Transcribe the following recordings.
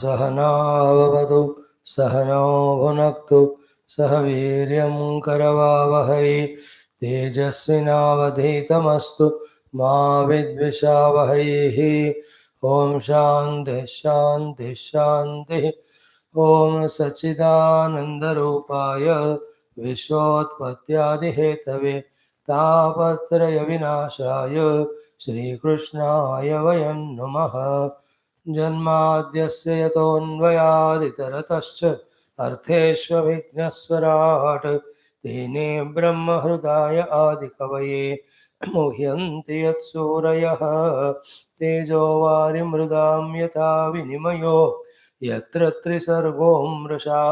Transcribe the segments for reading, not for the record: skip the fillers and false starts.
सहनाववतु सहनौ भुनक्तु सह वीर्यं करवावहै तेजस्विनावधीतमस्तु मा विद्विषावहैः। ॐ शान्ति शान्ति शान्तिः। ॐ सच्चिदानन्दरूपाय विश्वोत्पत्त्यादिहेतवे तापत्रयविनाशाय श्रीकृष्णाय वयं नुमः। जन्माद्यस्य यतोऽन्वयादितरतश्च अर्थेष्वभिघ्नस्वराट् तेने ब्रह्महृदाय आदिकवये मुह्यन्ति यत्सूरयः तेजो वारिमृदां यथा विनिमयो यत्र त्रिसर्गो मृषा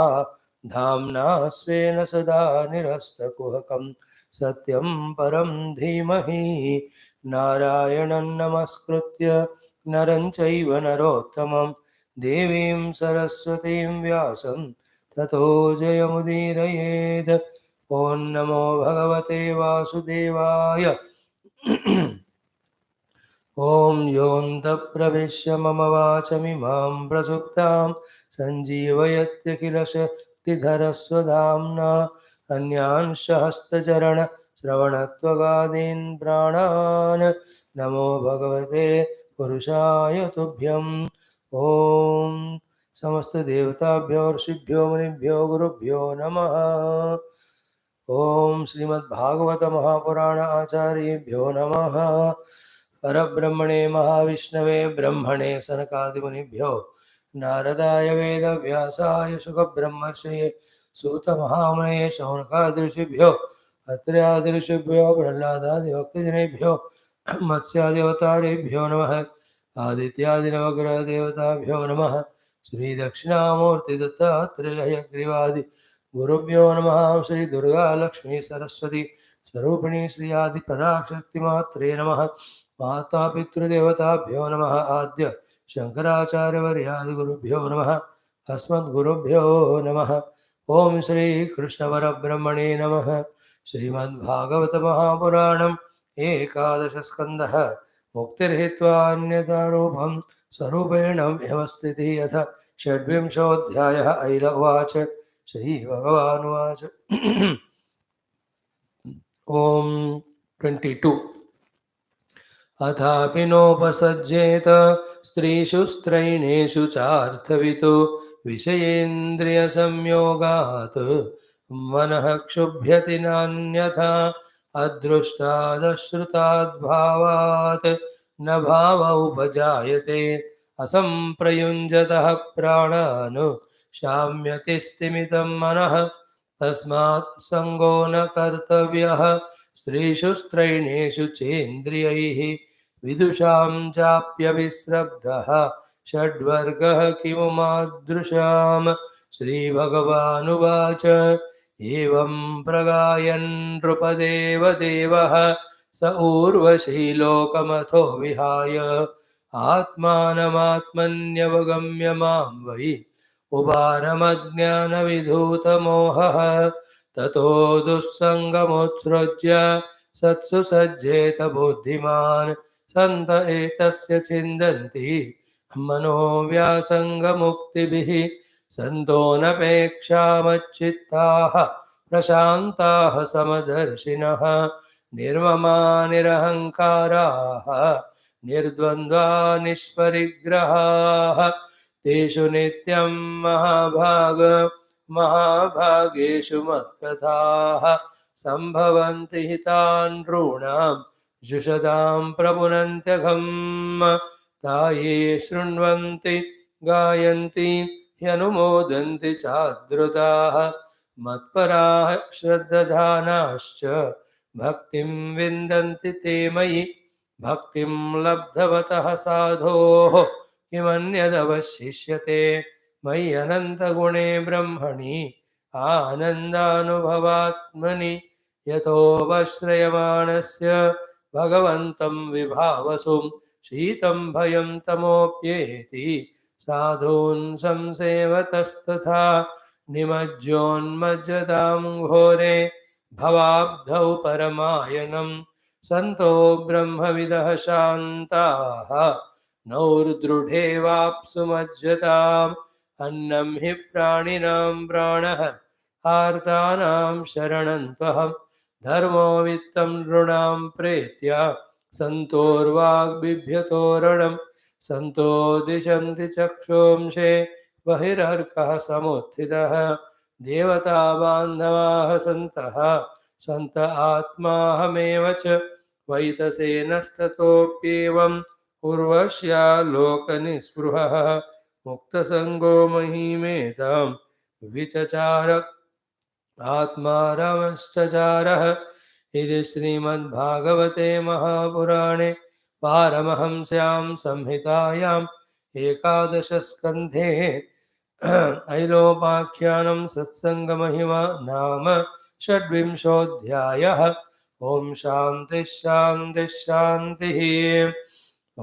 धाम्ना स्वेन सदा निरस्तकुहकं सत्यं परं धीमहि। नारायणं नमस्कृत्य नरं चैव नरोत्तमं देवीं सरस्वतीं व्यासं ततो जयमुदीरयेत्। ॐ नमो भगवते वासुदेवाय। ॐ योऽन्तः प्रविश्य मम वाचमिमां प्रसुप्तां सञ्जीवयत्यखिलशक्तिधरस्वधाम्ना अन्यांश्च हस्तचरणश्रवणत्वगादीन् प्राणान् नमो भगवते पुरुषाय तुभ्यं। ॐ समस्त देवताभ्यो ऋषिभ्यो मुनिभ्यो गुरुभ्यो नमः। ॐ श्रीमद्भागवत महापुराण आचार्येभ्यो नमः। परब्रह्मणे महाविष्णवे ब्रह्मणे सनकादिमुनिभ्यो नारदाय वेदव्यासाय शुकब्रह्मर्षये सूतमहामये शौनकादिऋषिभ्यो अत्र्यादिऋषिभ्यो प्रह्लादादिभक्तजनेभ्यो मत्स्यादिवतारेभ्यो नमः। आदित्यादिनवग्रहदेवताभ्यो नमः। श्रीदक्षिणामूर्तिदत्तात्रेयहयग्रीवादि गुरुभ्यो नमः। श्री दुर्गा लक्ष्मी सरस्वती स्वरूपिणी श्री आदिपराशक्तिमात्रे नमः। माता पितृदेवताभ्यो नमः। आद्य शंकराचार्यवर्यादिगुरुभ्यो नमः। अस्मद्गुरुभ्यो नमः। ओम श्री कृष्ण परब्रह्मणे नमः। श्रीमद्भागवत महापुराणम् एकादश स्कंदः मुक्तिर्हित्वा अन्यथा रूपं स्वरूपेण व्यवस्थितिः अथ षड्विंशोऽध्यायः। ऐल उवाच। श्रीभगवानुवाच। ओम 22। अथापि नोपसज्जेत स्त्रीषु स्त्रैणेषु चार्थवितो विषयेन्द्रियसंयोगात् मनः क्षुभ्यति नान्यथा अदृष्टादश्रुताद्भावात् न भाव उपजायते असंप्रयुञ्जतः प्राणान् शाम्यति स्तिमितं मनः तस्मात् संगो न कर्तव्यः स्त्रीषु स्त्रैणेषु चेन्द्रियैः विदुषां चाप्यविस्रब्धः षड्वर्गः किमु मादृशाम्। श्रीभगवानुवाच। एवं प्रगायन् नृपदेवदेवः स ऊर्वशी लोकमथो विहाय आत्मानमात्मन्यवगम्य मां वै उपारमज्ञानविधूतमोहः ततो दुःसङ्गमुत्सृज्य सत्सु सज्जेत बुद्धिमान् सन्त एतस्य छिन्दन्ति मनोव्यासङ्गमुक्तिभिः सन्तो नपेक्षामच्चित्ताः प्रशान्ताः समदर्शिनः निर्ममा निरहङ्काराः निर्द्वन्द्वा निष्परिग्रहाः तेषु नित्यं महाभागेषु मत्कथाः सम्भवन्ति हितान् नॄणां जुषतां प्रपुनन्त्यघम् ताये शृण्वन्ति गायन्ति ह्यनुमोदन्ति चाद्रुताः मत्पराः श्रद्धानाश्च भक्तिं विन्दन्ति ते मयि भक्तिं लब्धवतः साधोः किमन्यदवशिष्यते मयि अनन्तगुणे ब्रह्मणि आनन्दानुभवात्मनि यतोऽवश्रयमाणस्य भगवन्तं विभावसुं शीतं भयं तमोऽप्येति साधून् संसेवतस्तथा निमज्जोन्मज्जतां घोरे भवाब्धौ परमायनं सन्तो ब्रह्मविदः शान्ताः नौर्दृढेवाप्सु मज्जताम् अन्नं हि प्राणिनां प्राणः आर्तानां शरणं त्वहं धर्मो वित्तं नृणां प्रेत्य सन्तोर्वाग्बिभ्यतोरणं सन्तो दिशन्ति चक्षुंषे बहिर्हर्कः समुत्थितः देवता बान्धवाः सन्तः सन्त आत्माहमेव च वैतसेनस्ततोऽप्येवम् उर्वश्या लोकनिस्पृहः मुक्तसङ्गो महीमेतां विचचार आत्मारामश्चचारः। इति श्रीमद्भागवते महापुराणे पारमहंस्यां संहितायाम् एकादशस्कन्धे ऐलोपाख्यानं सत्सङ्गमहिमा नाम षड्विंशोऽध्यायः। ॐ शान्तिः शान्तिः शान्तिः। ॐ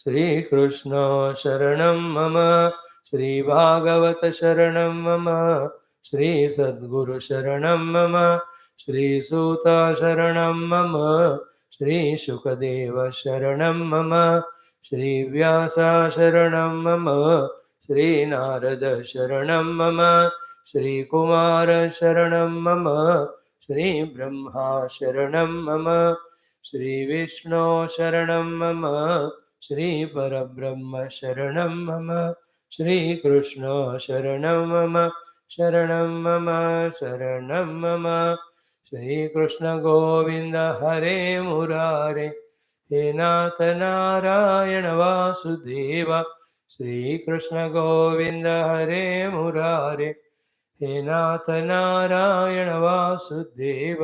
श्रीकृष्ण शरणं मम श्रीभागवत शरणं मम श्रीसद्गुरु शरणं मम श्रीसूत शरणं मम श्रीशुकदेव शरणं मम श्रीव्यास शरणं मम श्रीनारद शरणं मम श्रीकुमार शरणं मम श्रीब्रह्मा शरणं मम श्रीविष्णु शरणं मम श्रीपरब्रह्म शरणं मम श्रीकृष्ण शरणं मम शरणं मम शरणं मम। श्रीकृष्ण गोविन्द हरे मुरारे हे नाथ नारायण वासुदेव श्रीकृष्ण गोविन्द हरे मुरारे हे नाथ नारायण वासुदेव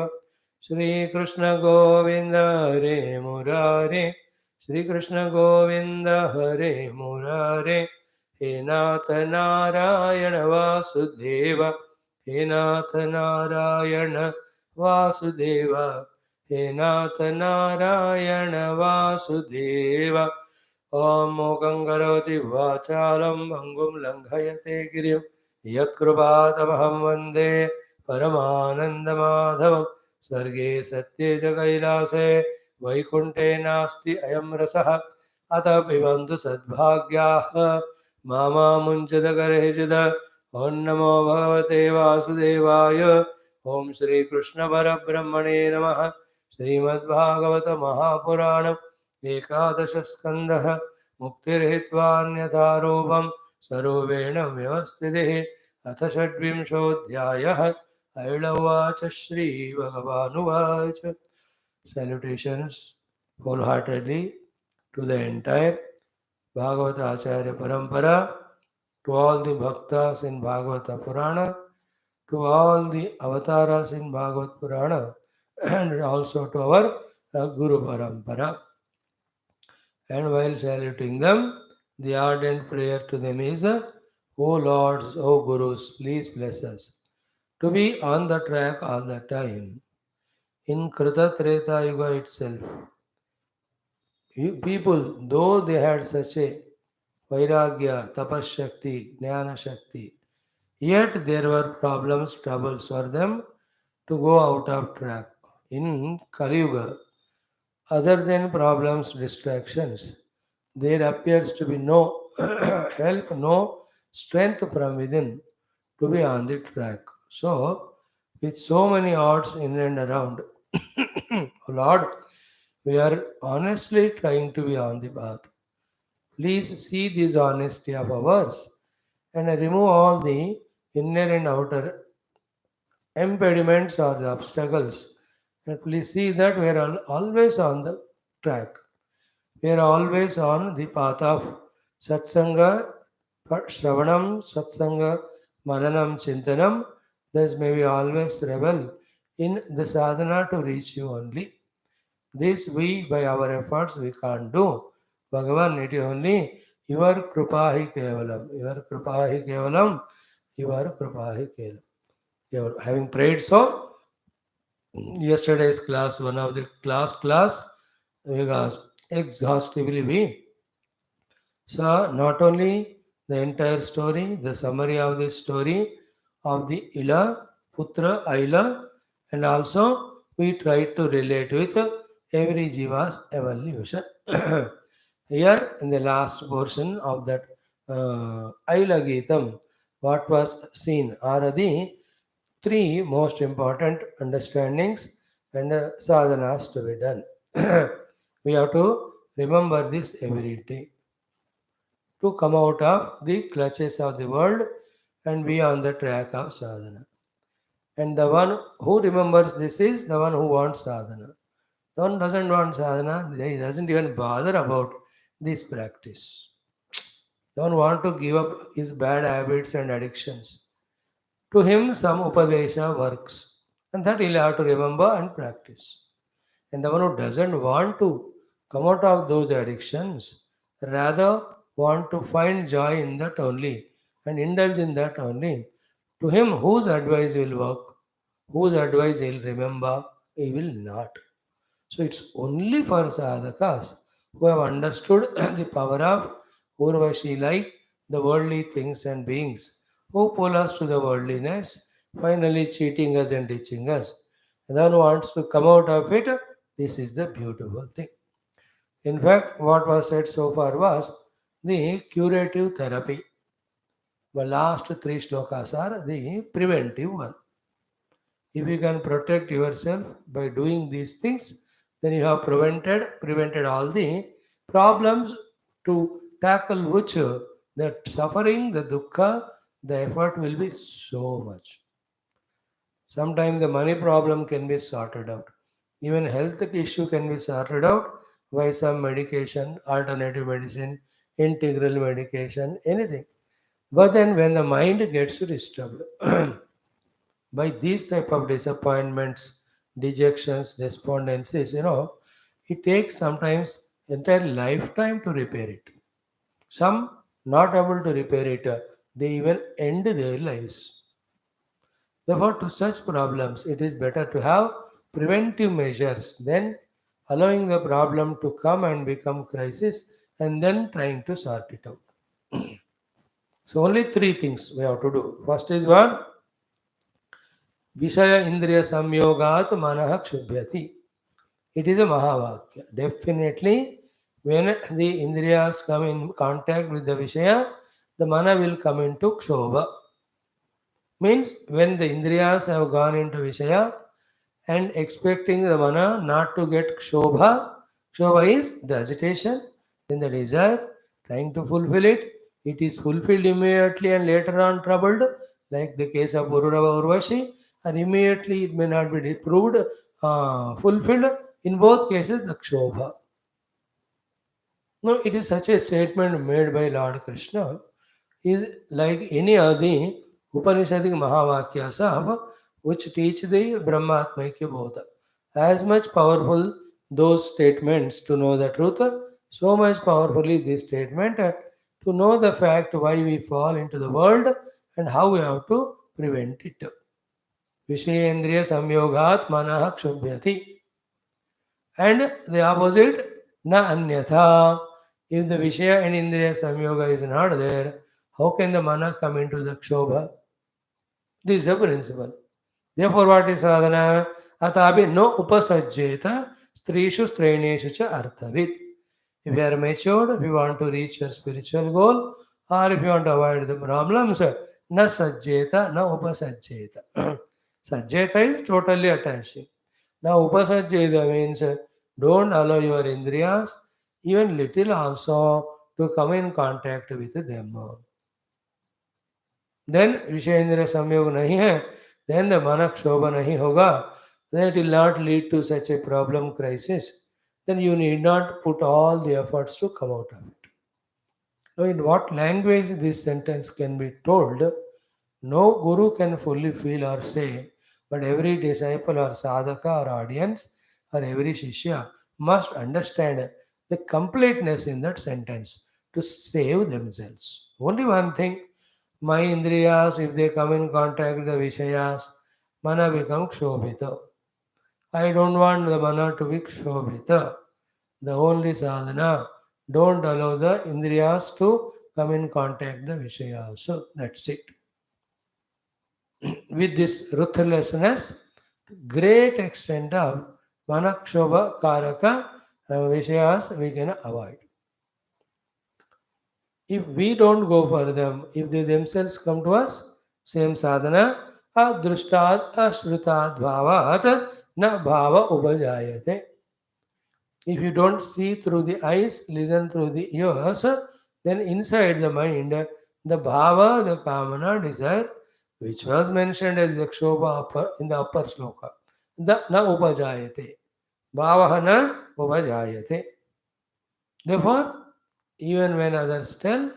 श्रीकृष्ण गोविन्द हरे मुरारे श्रीकृष्ण गोविन्द हरे मुरारे हे नाथ नारायण वासुदेव हे नाथ नारायण वासुदेव हे नाथ नारायण वासुदेव। ॐ मूकं करोति वाचालं भङ्गुं लङ्घयते गिरिं यत्कृपातमहं वन्दे परमानन्दमाधवं। स्वर्गे सत्ये च कैलासे वैकुण्ठे नास्ति अयं रसः अतः पिबन्तु सद्भाग्याः मामा मुञ्चदकर्हिचिद। ॐ नमो भगवते वासुदेवाय। ॐ श्रीकृष्णपरब्रह्मणे नमः। श्रीमद्भागवत महापुराणम् एकादशस्कन्धः मुक्तिर्हित्वान्यथा रूपं स्वरूपेण व्यवस्थितिः। अथ षड्विंशोऽध्यायः। AILA उवाच श्रीभगवानुवाच। Salutations wholeheartedly to the entire Bhagavata Acharya Parampara, to all the Bhaktas in Bhagavata Purana, to all the avatars in Bhagavad Purana, and also to our Guru Parampara. And while saluting them, the ardent prayer to them is, O Lords, O Gurus, please bless us to be on the track all the time. In Krita Treta Yuga itself, people, though they had such a Vairagya, Tapas Shakti, Jnana Shakti, yet there were problems, troubles for them to go out of track. In Kali Yuga, other than problems, distractions, there appears to be no help, no strength from within to be on the track. So, with so many odds in and around, Lord, we are honestly trying to be on the path. Please see this honesty of ours and remove all the inner and outer impediments or the obstacles. And please see that we are always on the track. We are always on the path of Satsanga, Shravanam, Satsanga, Mananam, Chintanam. Thus may we always revel in the sadhana to reach you only. This we, by our efforts, we can't do. Bhagavan, it is only your kripahi kevalam, your kripahi kevalam, your kripahi kevalam. Having prayed so, yesterday's class, one of the class, because exhaustively we saw not only the entire story, the summary of the story of the Ila, Putra, Aila, and also we tried to relate with every Jiva's evolution. Here, in the last portion of that AILA GITHAM, what was seen are the three most important understandings and sadhanas to be done. We have to remember this every day to come out of the clutches of the world and be on the track of sadhana. And the one who remembers this is the one who wants sadhana. The one doesn't want sadhana, he doesn't even bother about this practice. The one want to give up his bad habits and addictions. To him, some upadesha works, and that he'll have to remember and practice. And the one who doesn't want to come out of those addictions, rather want to find joy in that only and indulge in that only, to him whose advice will work, whose advice he'll remember, he will not. So it's only for sadhakas who have understood the power of Urvashi, like the worldly things and beings, who pull us to the worldliness, finally cheating us and teaching us. And then wants to come out of it. This is the beautiful thing. In fact, what was said so far was the curative therapy. The last three shlokas are the preventive one. If you can protect yourself by doing these things, then you have prevented all the problems to tackle which the suffering, the dukkha, the effort will be so much. Sometimes the money problem can be sorted out. Even health issue can be sorted out by some medication, alternative medicine, integral medication, anything. But then when the mind gets disturbed by these type of disappointments, dejections, despondencies, it takes sometimes entire lifetime to repair it. Some not able to repair it, they even end their lives. Therefore, to such problems, it is better to have preventive measures than allowing the problem to come and become crisis and then trying to sort it out. So only three things we have to do. First is what? Vishaya Indriya Samyogat Manah Kshubhyati. It is a Mahavakya. Definitely, when the Indriyas come in contact with the Vishaya, the Mana will come into Kshobha. Means when the Indriyas have gone into Vishaya and expecting the Mana not to get Kshobha, Kshobha is the agitation, then the desire, trying to fulfill it. It is fulfilled immediately and later on troubled, like the case of Pururava Urvashi, and immediately it may not be proved fulfilled. In both cases, the Kshobha. No, it is such a statement made by Lord Krishna, is like any other Upanishadic Mahavakyas of which teach the Brahmatmaikya Bodha. As much powerful those statements to know the truth, so much powerful is this statement to know the fact why we fall into the world and how we have to prevent it. Vishayendriya Samyogat Manah Kshubhyati. And the opposite, na anyatha. If the Vishaya and Indriya Samyoga is not there, how can the mana come into the Kshobha? This is the principle. Therefore, what is sadhana? Atabi no upasajjeta strishu streneshu cha arthavit. If you are matured, if you want to reach your spiritual goal, or if you want to avoid the problems, na sajjeta, na upasajjeta. Sajjeta is totally attaching. Now, upasajjeta means don't allow your indriyas, even little also, to come in contact with them. Then विषय इंद्रिय संयोग नहीं है, then the mana क्षोभ नहीं होगा, then it will not lead to such a problem crisis. Then you need not put all the efforts to come out of it. Now, in what language this sentence can be told, no guru can fully feel or say, but every disciple or sadhaka or audience or every shishya must understand the completeness in that sentence to save themselves. Only one thing, my indriyas, if they come in contact with the vishayas, mana become kshobhita. I don't want the mana to be kshobhita. The only sadhana, don't allow the indriyas to come in contact with the vishayas. So that's it. With this ruthlessness, great extent of manakshobha karaka vishayas we can avoid. If we don't go for them, if they themselves come to us, same sadhana, adrushtad ashrutad bhavat na bhava upajayate. If you don't see through the eyes, listen through the ears, then inside the mind, the bhava, the kamana, desire, which was mentioned as yakshobha in the upper sloka, the na upajayate. Bhava na upajayate. Therefore, even when others tell,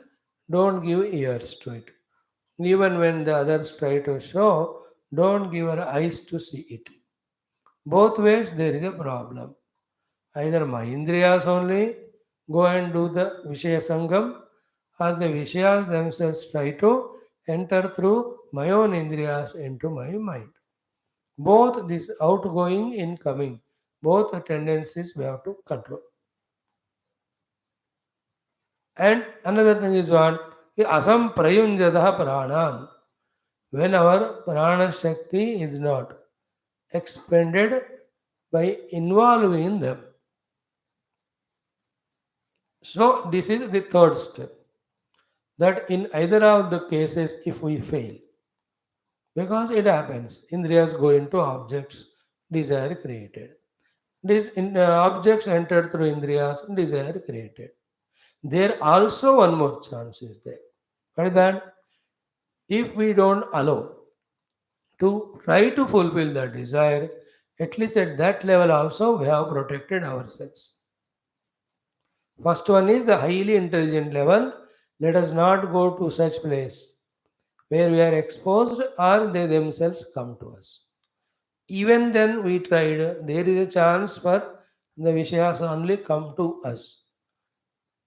don't give ears to it. Even when the others try to show, don't give our eyes to see it. Both ways there is a problem. Either my indriyas only go and do the Vishaya Sangam, or the Vishayas themselves try to enter through my own indriyas into my mind. Both this outgoing, incoming, both the tendencies we have to control. And another thing is what? Asam prayunjadaha pranam. When our prana shakti is not expended by involving in them. So this is the third step. That in either of the cases, if we fail, because it happens, indriyas go into objects, desire created. Objects entered through indriyas, desire created. There also one more chance is there. What is that? If we don't allow to try to fulfill the desire, at least at that level also we have protected ourselves. First one is the highly intelligent level. Let us not go to such place where we are exposed or they themselves come to us. Even then we tried, there is a chance for the Vishayas only come to us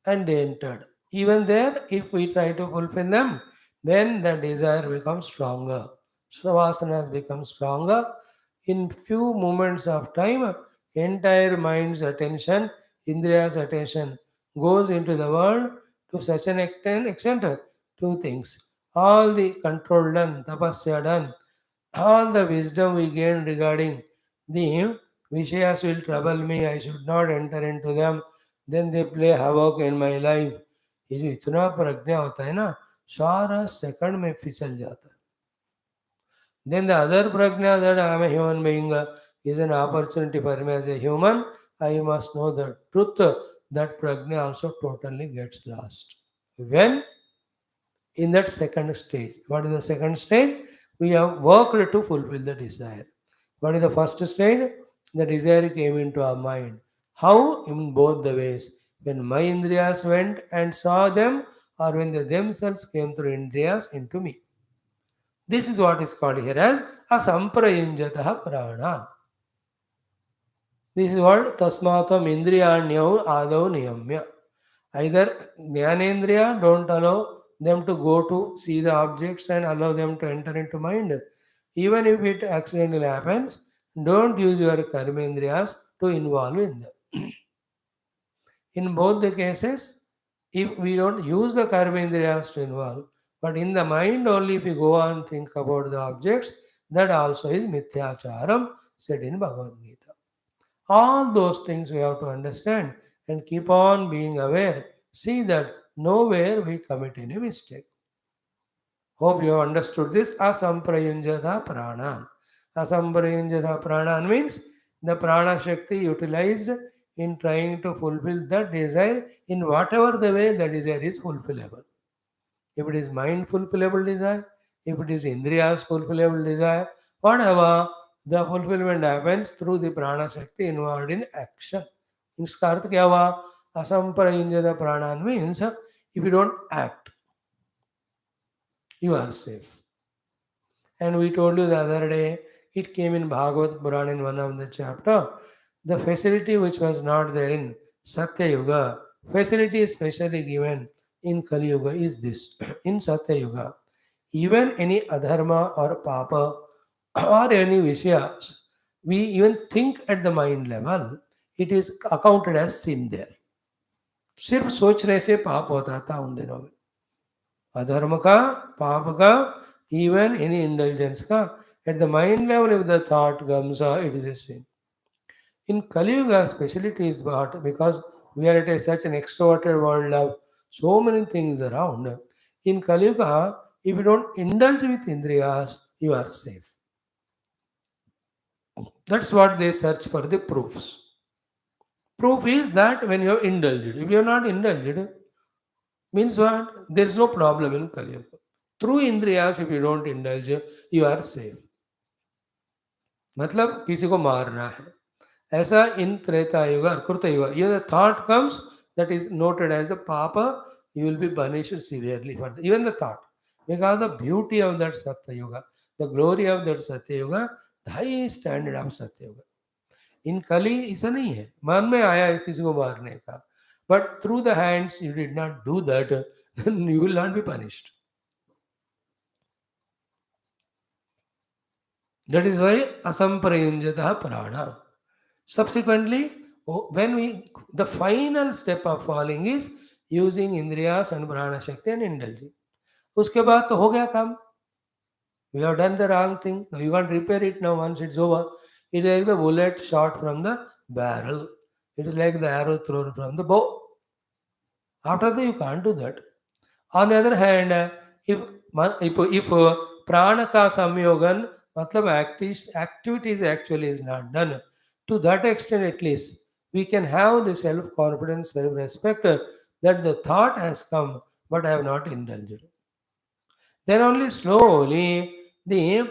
and they entered. Even there, if we try to fulfill them, then the desire becomes stronger. Savasanas become stronger. In few moments of time, entire mind's attention, Indriya's attention, goes into the world to such an extent, two things. All the control done, tapasya done, all the wisdom we gain regarding the Vishayas will trouble me, I should not enter into them, then they play havoc in my life. ये जो इतना प्रज्ञा होता है ना, सारा second में फिसल जाता है. Then the other prajna that I am a human being is an opportunity for me as a human. I must know the truth. That prajna also totally gets lost. When in that second stage. What is the second stage? We have worked to fulfill the desire. What is the first stage? The desire came into our mind. How? In both the ways. When my indriyas went and saw them, or when they themselves came through indriyas into me. This is what is called here as asamprayunjataha prana. This is what tasmatam indriyanyau adau niyamya. Either Jnanendriya don't allow them to go to see the objects and allow them to enter into mind. Even if it accidentally happens, don't use your karmendriyas to involve in them. In both the cases, if we don't use the karmendriyas to involve, but in the mind only if you go on think about the objects, that also is mithyacharam said in Bhagavad Gita. All those things we have to understand and keep on being aware. See that nowhere we commit any mistake. Hope you have understood this. Asamprayunjata pranan. Asamprayunjata pranan means the prana shakti utilized in trying to fulfill the desire in whatever the way the desire is fulfillable. If it is mind fulfillable desire, if it is indriyas fulfillable desire, whatever, the fulfillment happens through the prana shakti involved in action. इसका अर्थ क्या हुआ? असंप्रयुंजत प्राणान means if you don't act, you are safe. And we told you the other day, it came in Bhagavad Puranam in one of the chapter, the facility which was not there in Satya Yuga, facility specially given in Kali Yuga is this. In Satya Yuga, even any adharma or papa or any vishayas, we even think at the mind level, it is accounted as sin there. सिर्फ सोचने से पाप होता था उन दिनों में. अधर्म का, पाप का, even any indulgence ka, at the mind level if the thought comes, it is a sin. In Kali Yuga, speciality is what? Because we are at such an extroverted world of So many things around. In Kali Yuga, if you don't indulge with Indriyas, you are safe. That's what they search for the proofs. Proof is that when you have indulged, if you have not indulged, means what? There is no problem in Kali Yuga. Through Indriyas, if you don't indulge, you are safe. मतलब किसी को मारना है ऐसा इन त्रेता युग और कृत युग ये the thought comes that is noted as a papa you will be punished severely for even the thought because the beauty of that satya yuga the glory of that satya yuga the high standard of satya yuga in kali ऐसा नहीं है मन में आया है किसी को मारने का but through the hands you did not do that then you will not be punished. That is why asamprayunjata prana. Subsequently, when the final step of falling is using indriyas and prana shakti and indulging. उसके बाद तो हो गया काम. We have done the wrong thing. Now you can't repair it now once it's over. It is like the bullet shot from the barrel. It is like the arrow thrown from the bow. After that, you can't do that. On the other hand, if prana ka samyogan, matlab activities actually is not done, to that extent at least, we can have the self-confidence, self-respect that the thought has come, but I have not indulged. Then only slowly the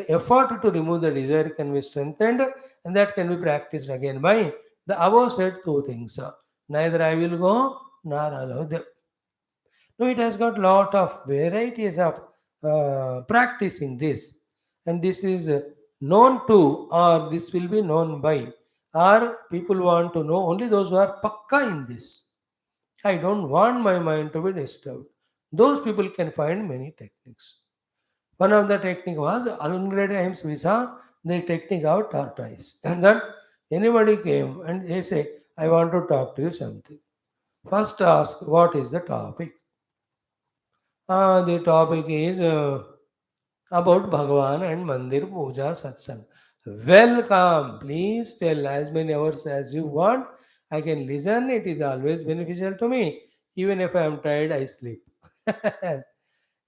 effort to remove the desire can be strengthened, and that can be practiced again by the above said two things. Neither I will go nor allow them. No, it has got lot of varieties of practicing this, and this is known to, or this will be known by, or people want to know only those who are pakka in this. I don't want my mind to be disturbed. Those people can find many techniques. One of the technique was 100 times we saw the technique of tortoise, and that anybody came and they say, "I want to talk to you something." First, ask what is the topic. The topic is about Bhagavan and Mandir Puja Satsang. Welcome. Please tell as many hours as you want. I can listen. It is always beneficial to me. Even if I am tired, I sleep.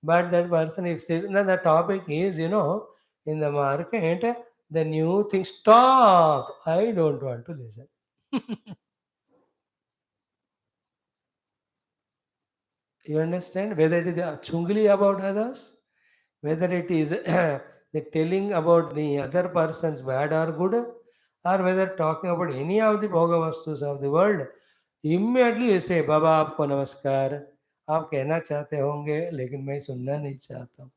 But that person, if says, no, the topic is, in the market, the new thing, stop. I don't want to listen. You understand? Whether it is a chungli about others, whether it is the telling about the other person's bad or good, or whether talking about any of the bhogavastus of the world, immediately you say, बाबा आपको नमस्कार आप कहना चाहते होंगे लेकिन मैं सुनना नहीं चाहता हूँ.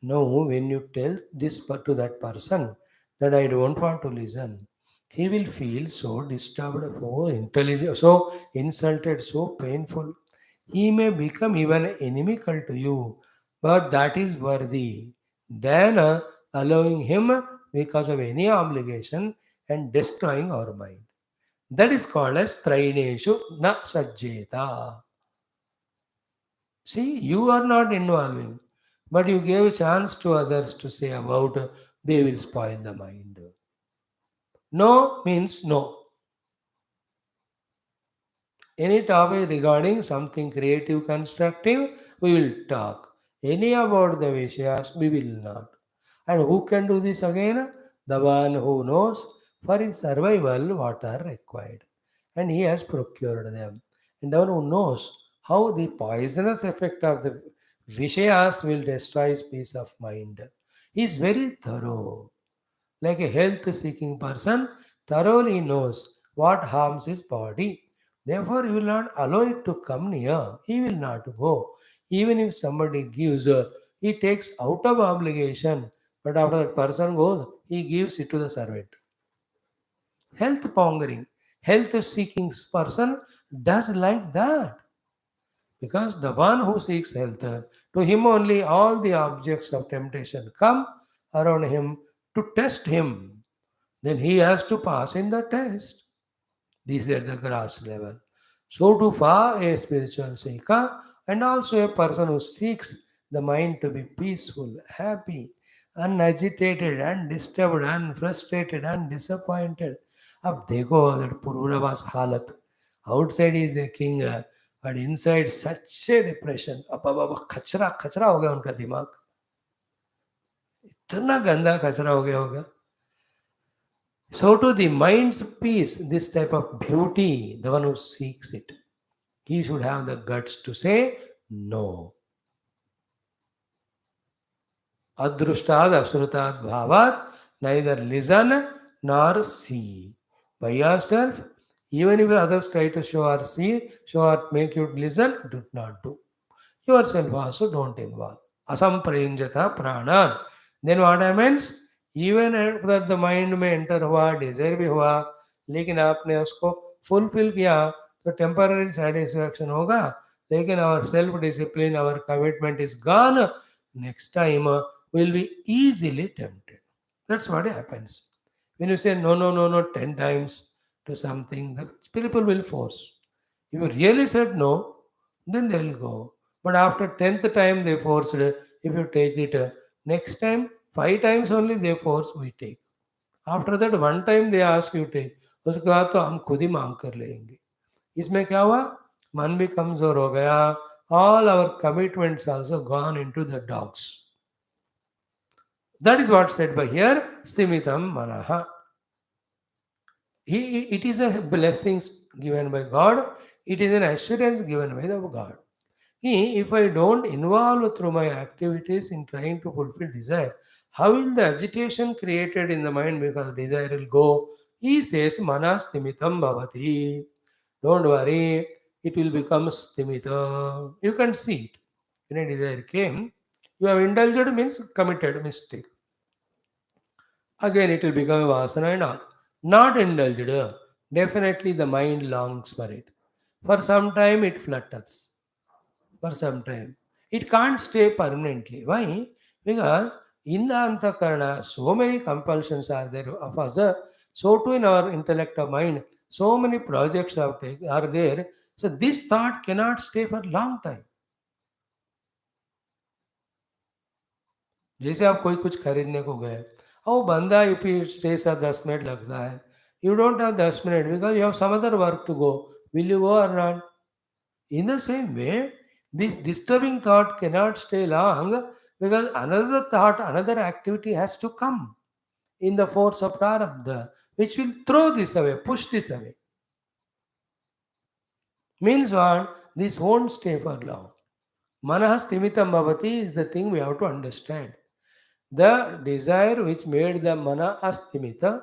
No, when you tell this to that person that I don't want to listen, he will feel so disturbed, so intelligent, so insulted, so painful. He may become even inimical to you, but that is worthy than allowing him because of any obligation and destroying our mind. That is called as Traineshu na sajjeta. See, you are not involving, but you gave a chance to others to say about they will spoil the mind. No means no. Any topic regarding something creative, constructive, we will talk. Any about the Vishayas, we will not. And who can do this again? The one who knows for his survival what are required. And he has procured them. And the one who knows how the poisonous effect of the Vishayas will destroy his peace of mind. He is very thorough. Like a health seeking person, thoroughly knows what harms his body. Therefore, he will not allow it to come near. He will not go. Even if somebody gives, he takes out of obligation. But after that person goes, he gives it to the servant. Health pongering, health seeking person does like that. Because the one who seeks health, to him only all the objects of temptation come around him to test him. Then he has to pass in the test. This is at the grass level. So to far a spiritual seeker and also a person who seeks the mind to be peaceful, happy, unagitated, undisturbed, unfrustrated, undisappointed. अब देखो that Pururava's हालत. Outside he is a king, But inside such a depression, अपा बाबा खचरा खचरा हो गया उनका दिमाग, इतना गंदा खचरा हो गया होगा. So to the mind's peace, this type of beauty, the one who seeks it, he should have the guts to say no. Adrushtad asrutad bhavat, neither listen nor see. By yourself, even if others try to show or see, show or make you listen, do not do. Yourself also don't involve. Asamprayinjata pranan. Then what happens? Even after the mind में enter हुआ, desire भी हुआ, लेकिन आपने उसको fulfill किया तो temporary satisfaction होगा, लेकिन our self discipline, our commitment is gone. Next time will be easily tempted. That's what happens. When you say no, no, no, no 10 times to something, the people will force. If you really said no, then they will go. But after 10th time they forced, if you take it, next time 5 times only they force, we take. After that one time they ask you take, उसके बाद तो हम खुद ही मांग कर लेंगे. इसमें क्या हुआ? मन भी कमजोर हो गया. All our commitments also gone into the dogs. That is what said by here, Stimitam Manaha. It is a blessing given by God. It is an assurance given by the God. If I don't involve through my activities in trying to fulfill desire, how will the agitation created in the mind because desire will go? He says, Manas Stimitam Bhavati. Don't worry, it will become Stimita. You can see it. When a desire came, you have indulged means committed mistake. Again, it will become a vasana and all. Not indulged, definitely the mind longs for it. For some time, it flutters. For some time. It can't stay permanently. Why? Because in the antakarana, so many compulsions are there of us. So too in our intellect of mind, so many projects are there. So this thought cannot stay for long time. जैसे आप कोई कुछ खरीदने को गए, वो बंदा if he stage 10 minute लगता है, you don't have 10 minute because you have some other work to go, will you go और not? In the same way, this disturbing thought cannot stay long because another thought, another activity has to come in the force of prarabdha, which will throw this away, push this away. Means what? This won't stay for long. Manah stimitam bhavati is the thing we have to understand. The desire which made the mana astimita,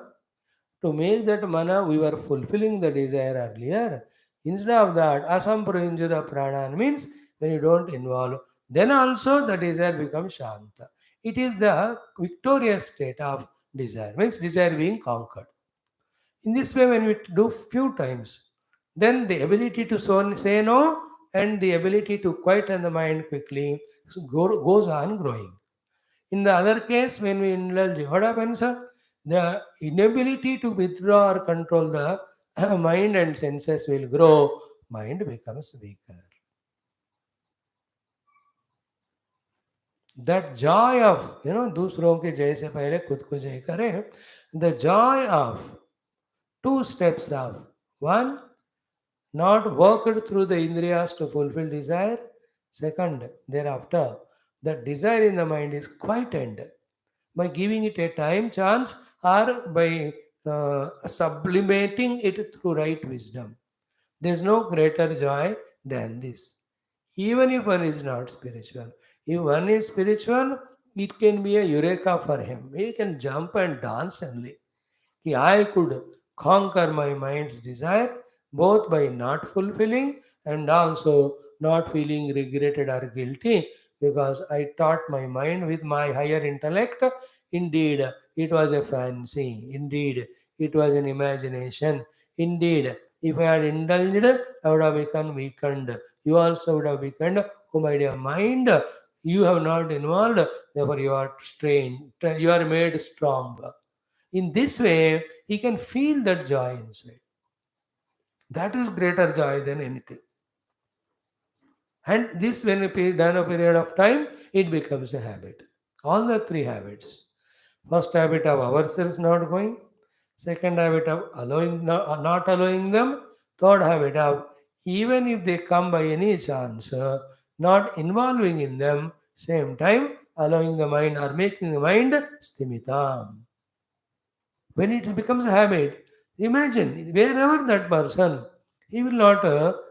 to make that mana, we were fulfilling the desire earlier. Instead of that, asamprayunjata pranan means when you don't involve, then also the desire becomes shanta. It is the victorious state of desire, means desire being conquered. In this way, when we do few times, then the ability to say no and the ability to quieten the mind quickly goes on growing. In the other case, when we indulge, what happens? The inability to withdraw or control the mind and senses will grow. Mind becomes weaker. That joy of, दूसरों के जय से पहले खुद को जय करें. The joy of 2 steps of one, not worked through the indriyas to fulfill desire. Second, thereafter, the desire in the mind is quietened by giving it a time chance or by sublimating it through right wisdom. There is no greater joy than this. Even if one is not spiritual. If one is spiritual, it can be a eureka for him. He can jump and dance only. I could conquer my mind's desire both by not fulfilling and also not feeling regretted or guilty because I taught my mind with my higher intellect. Indeed, it was a fancy. Indeed, it was an imagination. Indeed, if I had indulged, I would have become weakened. You also would have weakened. Oh, my dear mind, you have not involved, therefore you are strained. You are made strong. In this way, he can feel that joy inside. That is greater joy than anything. And this, when done a period of time, it becomes a habit. All the 3 habits. First habit of ourselves not going. Second habit of allowing, not allowing them. Third habit of even if they come by any chance, not involving in them, same time allowing the mind or making the mind stimitam. When it becomes a habit, imagine wherever that person, he will not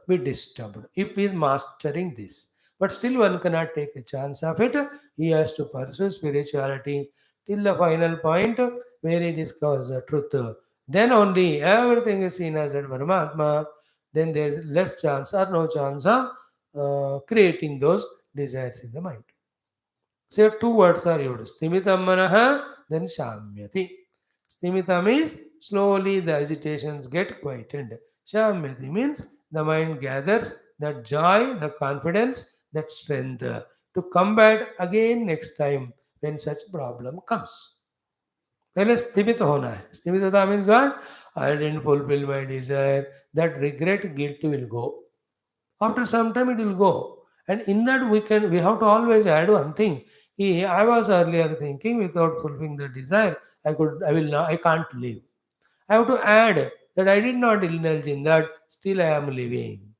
be disturbed if he is mastering this. But still, one cannot take a chance of it. He has to pursue spirituality till the final point where he discovers the truth. Then only everything is seen as a Paramatma. Then there is less chance or no chance of creating those desires in the mind. So two words are used. Stimitam manaha, then shamyati. Stimita means slowly the agitations get quietened. Shamyati means the mind gathers that joy, the confidence, that strength to combat again next time when such problem comes. पहले स्थिमित होना है. स्थिमितता means what? I didn't fulfill my desire. That regret, guilt will go. After some time it will go, and in that we have to always add one thing. I was earlier thinking without fulfilling the desire I will not, I can't live. I have to add that I did not indulge in that, still I am living,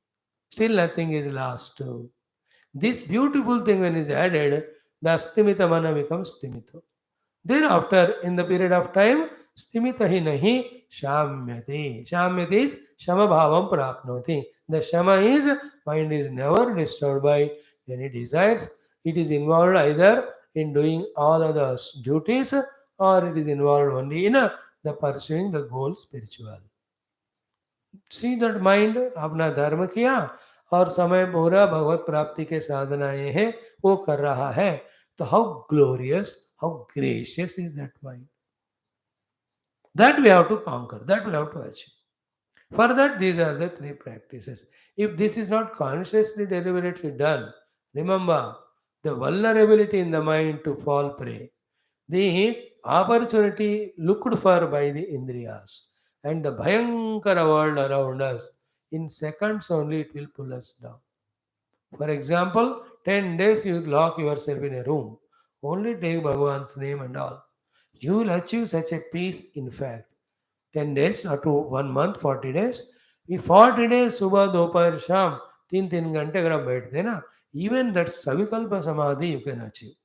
still nothing is lost. This beautiful thing when is added, the astimita mana becomes stimito. Thereafter, in the period of time, stimita hi nahi shamyati. Shamyati is shama bhavam prapnoti. The shama is mind is never disturbed by any desires. It is involved either in doing all other duties or it is involved only in the pursuing the goal spiritual. See that mind अपना धर्म किया और समय पूरा भगवत प्राप्ति के साधनाएं हैं वो कर रहा है. तो how glorious, how gracious is that mind. That we have to conquer, that we have to achieve. For that, these are the three practices. If this is not consciously, deliberately done, remember the vulnerability in the mind to fall prey, the opportunity looked for by the Indriyas, and the Bhayankara world around us, in seconds only it will pull us down. For example, 10 days you lock yourself in a room, only take Bhagavan's name and all. You will achieve such a peace in fact. 10 days or to 1 month, 40 days. ये 40 days सुबह दोपहर शाम 3 घंटे अगर आप बैठते हैं ना, even that सविकल्प समाधि you can achieve.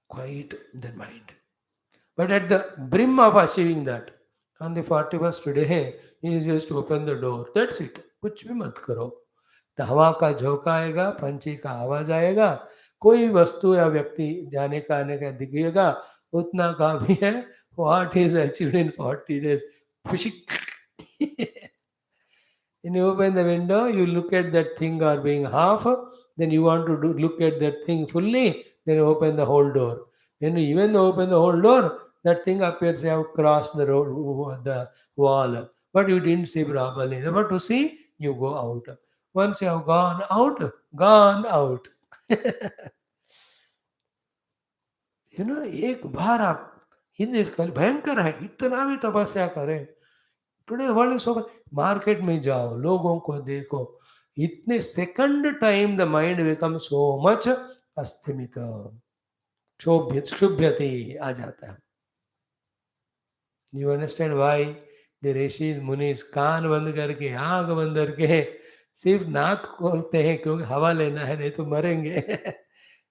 Quiet the mind. But at the brim of achieving that, on the 41st day, you just open the door. That's it. कुछ भी मत करो. तो हवा का झोंका आएगा, पंछी का आवाज आएगा, कोई वस्तु या व्यक्ति जाने का आने का दिखेगा, उतना काफी है. What is achieved in 40 days? When you open the window, you look at that thing or being half, then you want to look at that thing fully, then you open the whole door. When you even open the whole door, that thing appears to have crossed the road, the wall, but you didn't see properly. But to see, you go out. Once you have gone out, gone out. एक बार आप हिंदी भयंकर है, इतना भी तपस्या करें. Today world is so, market में जाओ, लोगों को देखो, इतने second time the mind become so much अस्थिमित, शुभ्यति आ जाता है. यू अंडरस्टैंड व्हाई द ऋषिज मुनिस कान बंद करके, आंख बंद करके, सिर्फ नाक खोलते हैं क्योंकि हवा लेना है, नहीं तो मरेंगे.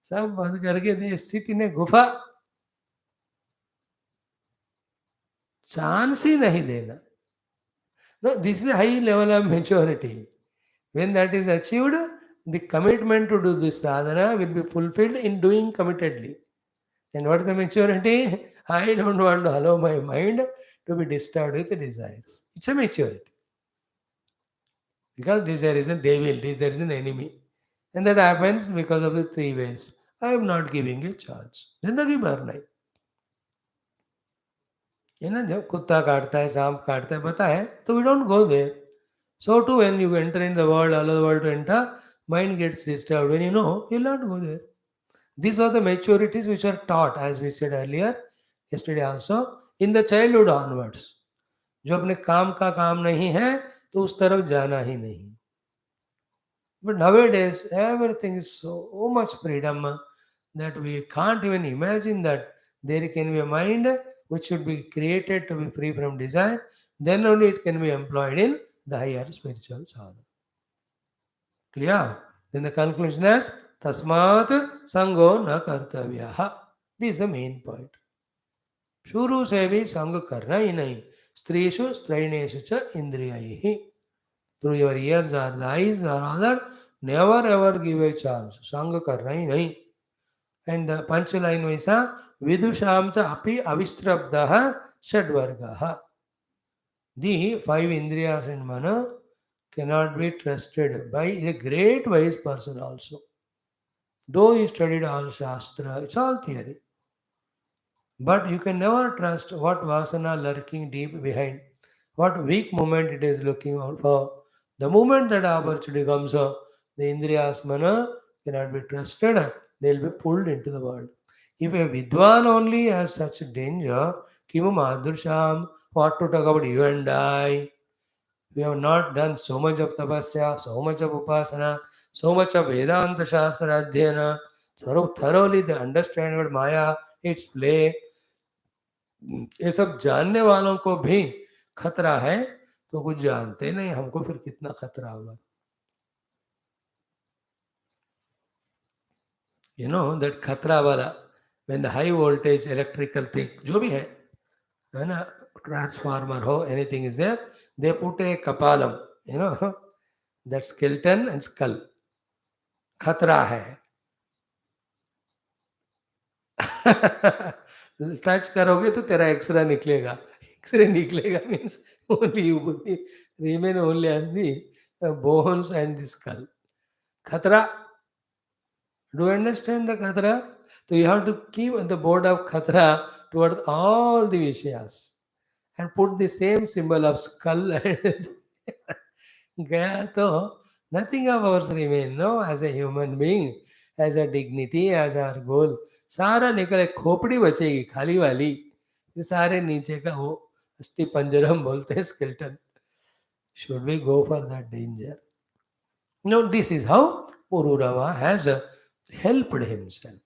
सब बंद करके दे सिट इन ए गुफा. चांस ही नहीं देना. No, this is a high level of maturity. When that is achieved, the commitment to do this sadhana will be fulfilled in doing committedly. And what is the maturity? I don't want to allow my mind to be disturbed with the desires. It's a maturity. Because desire is a devil, desire is an enemy. And that happens because of the three ways. I am not giving a charge. Zindagi bhar nahi. जब कुत्ता काटता है, सांप काटता है, पता है, तो we don't go there. So too, when you enter in the world, allow the world to enter, mind gets disturbed. When you know, you will not go there. These are the maturities which are taught, as we said earlier, yesterday also, in the childhood onwards. जो अपने काम का काम नहीं है, तो उस तरफ जाना ही नहीं. But nowadays, everything is so much freedom that we can't even imagine that there can be a mind which should be created to be free from desire. Then only it can be employed in the higher spiritual sadhana. Clear? Then the conclusion is Tasmat Sango na kartavyaha. This is the main point. शुरू से भी संग करना ही नहीं स्त्रीषु स्त्रैणेषु च इंद्रियैः through your ears or the eyes or other never ever give a chance संग करना ही नहीं and the punchline वैसा विदुषाम च अपि अविश्रब्धः षड्वर्गः the five indriyas in mana cannot be trusted by a great wise person also though he studied all shastra it's all theory. But you can never trust what vasana lurking deep behind, what weak moment it is looking out for. The moment that opportunity comes, the indriyas mana cannot be trusted, they will be pulled into the world. If a vidwan only has such danger, kimu madursham, what to talk about you and I? We have not done so much of tapasya, so much of upasana, so much of Vedanta Shastra Adhyana, thoroughly they understand what Maya, its play, ये सब जानने वालों को भी खतरा है तो कुछ जानते नहीं हमको फिर कितना खतरा होगा यू नो दैट खतरा वाला when the high voltage electrical thing जो भी है ना ट्रांसफार्मर हो anything is there they put a कपालम you know that skeleton and skull खतरा है टच करोगे तो तेरा एक्सरे निकलेगा एक्सरे निकलेगा means only you remain only as the bones and the skull khatra do you understand the khatra so you have to keep the board of khatra towards all the vishayas and put the same symbol of skull and gaya to nothing of ours remain no as a human being as a dignity as our goal सारा निकले खोपड़ी बचेगी खाली वाली ये सारे नीचे का वो अस्थि पंजरम बोलते हैं skeleton should we go for that danger now this is how Pururava has helped himself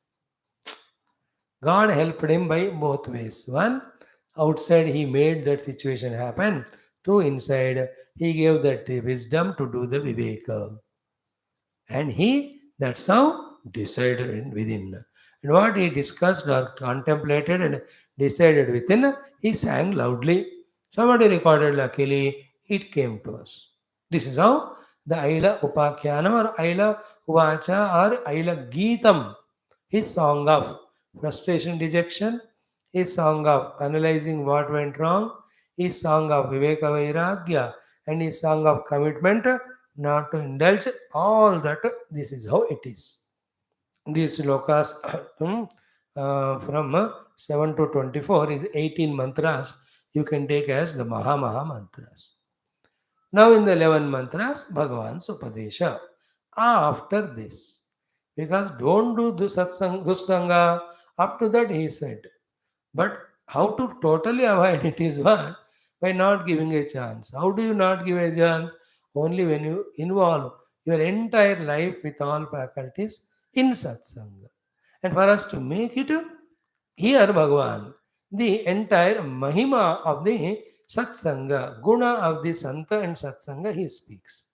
God helped him by both ways one outside he made that situation happen two inside he gave that wisdom to do the viveka and he that's how decided within and what he discussed or contemplated and decided within he sang loudly somebody recorded luckily it came to us this is how the Aila Upakyanam or Aila Uvacha or Aila Geetam his song of frustration dejection his song of analyzing what went wrong his song of Viveka Vairagya and his song of commitment not to indulge all that this is how it is these slokas from 7 to 24 is 18 mantras you can take as the Maha mantras now in the 11 mantras Bhagavan's Upadesha after this because don't do dussanga after that he said but how to totally avoid it is what? By not giving a chance. How do you not give a chance? Only when you involve your entire life with all faculties in satsanga. And for us to make it, here Bhagavan, the entire Mahima of the satsanga, guna of the Santa and satsanga, he speaks.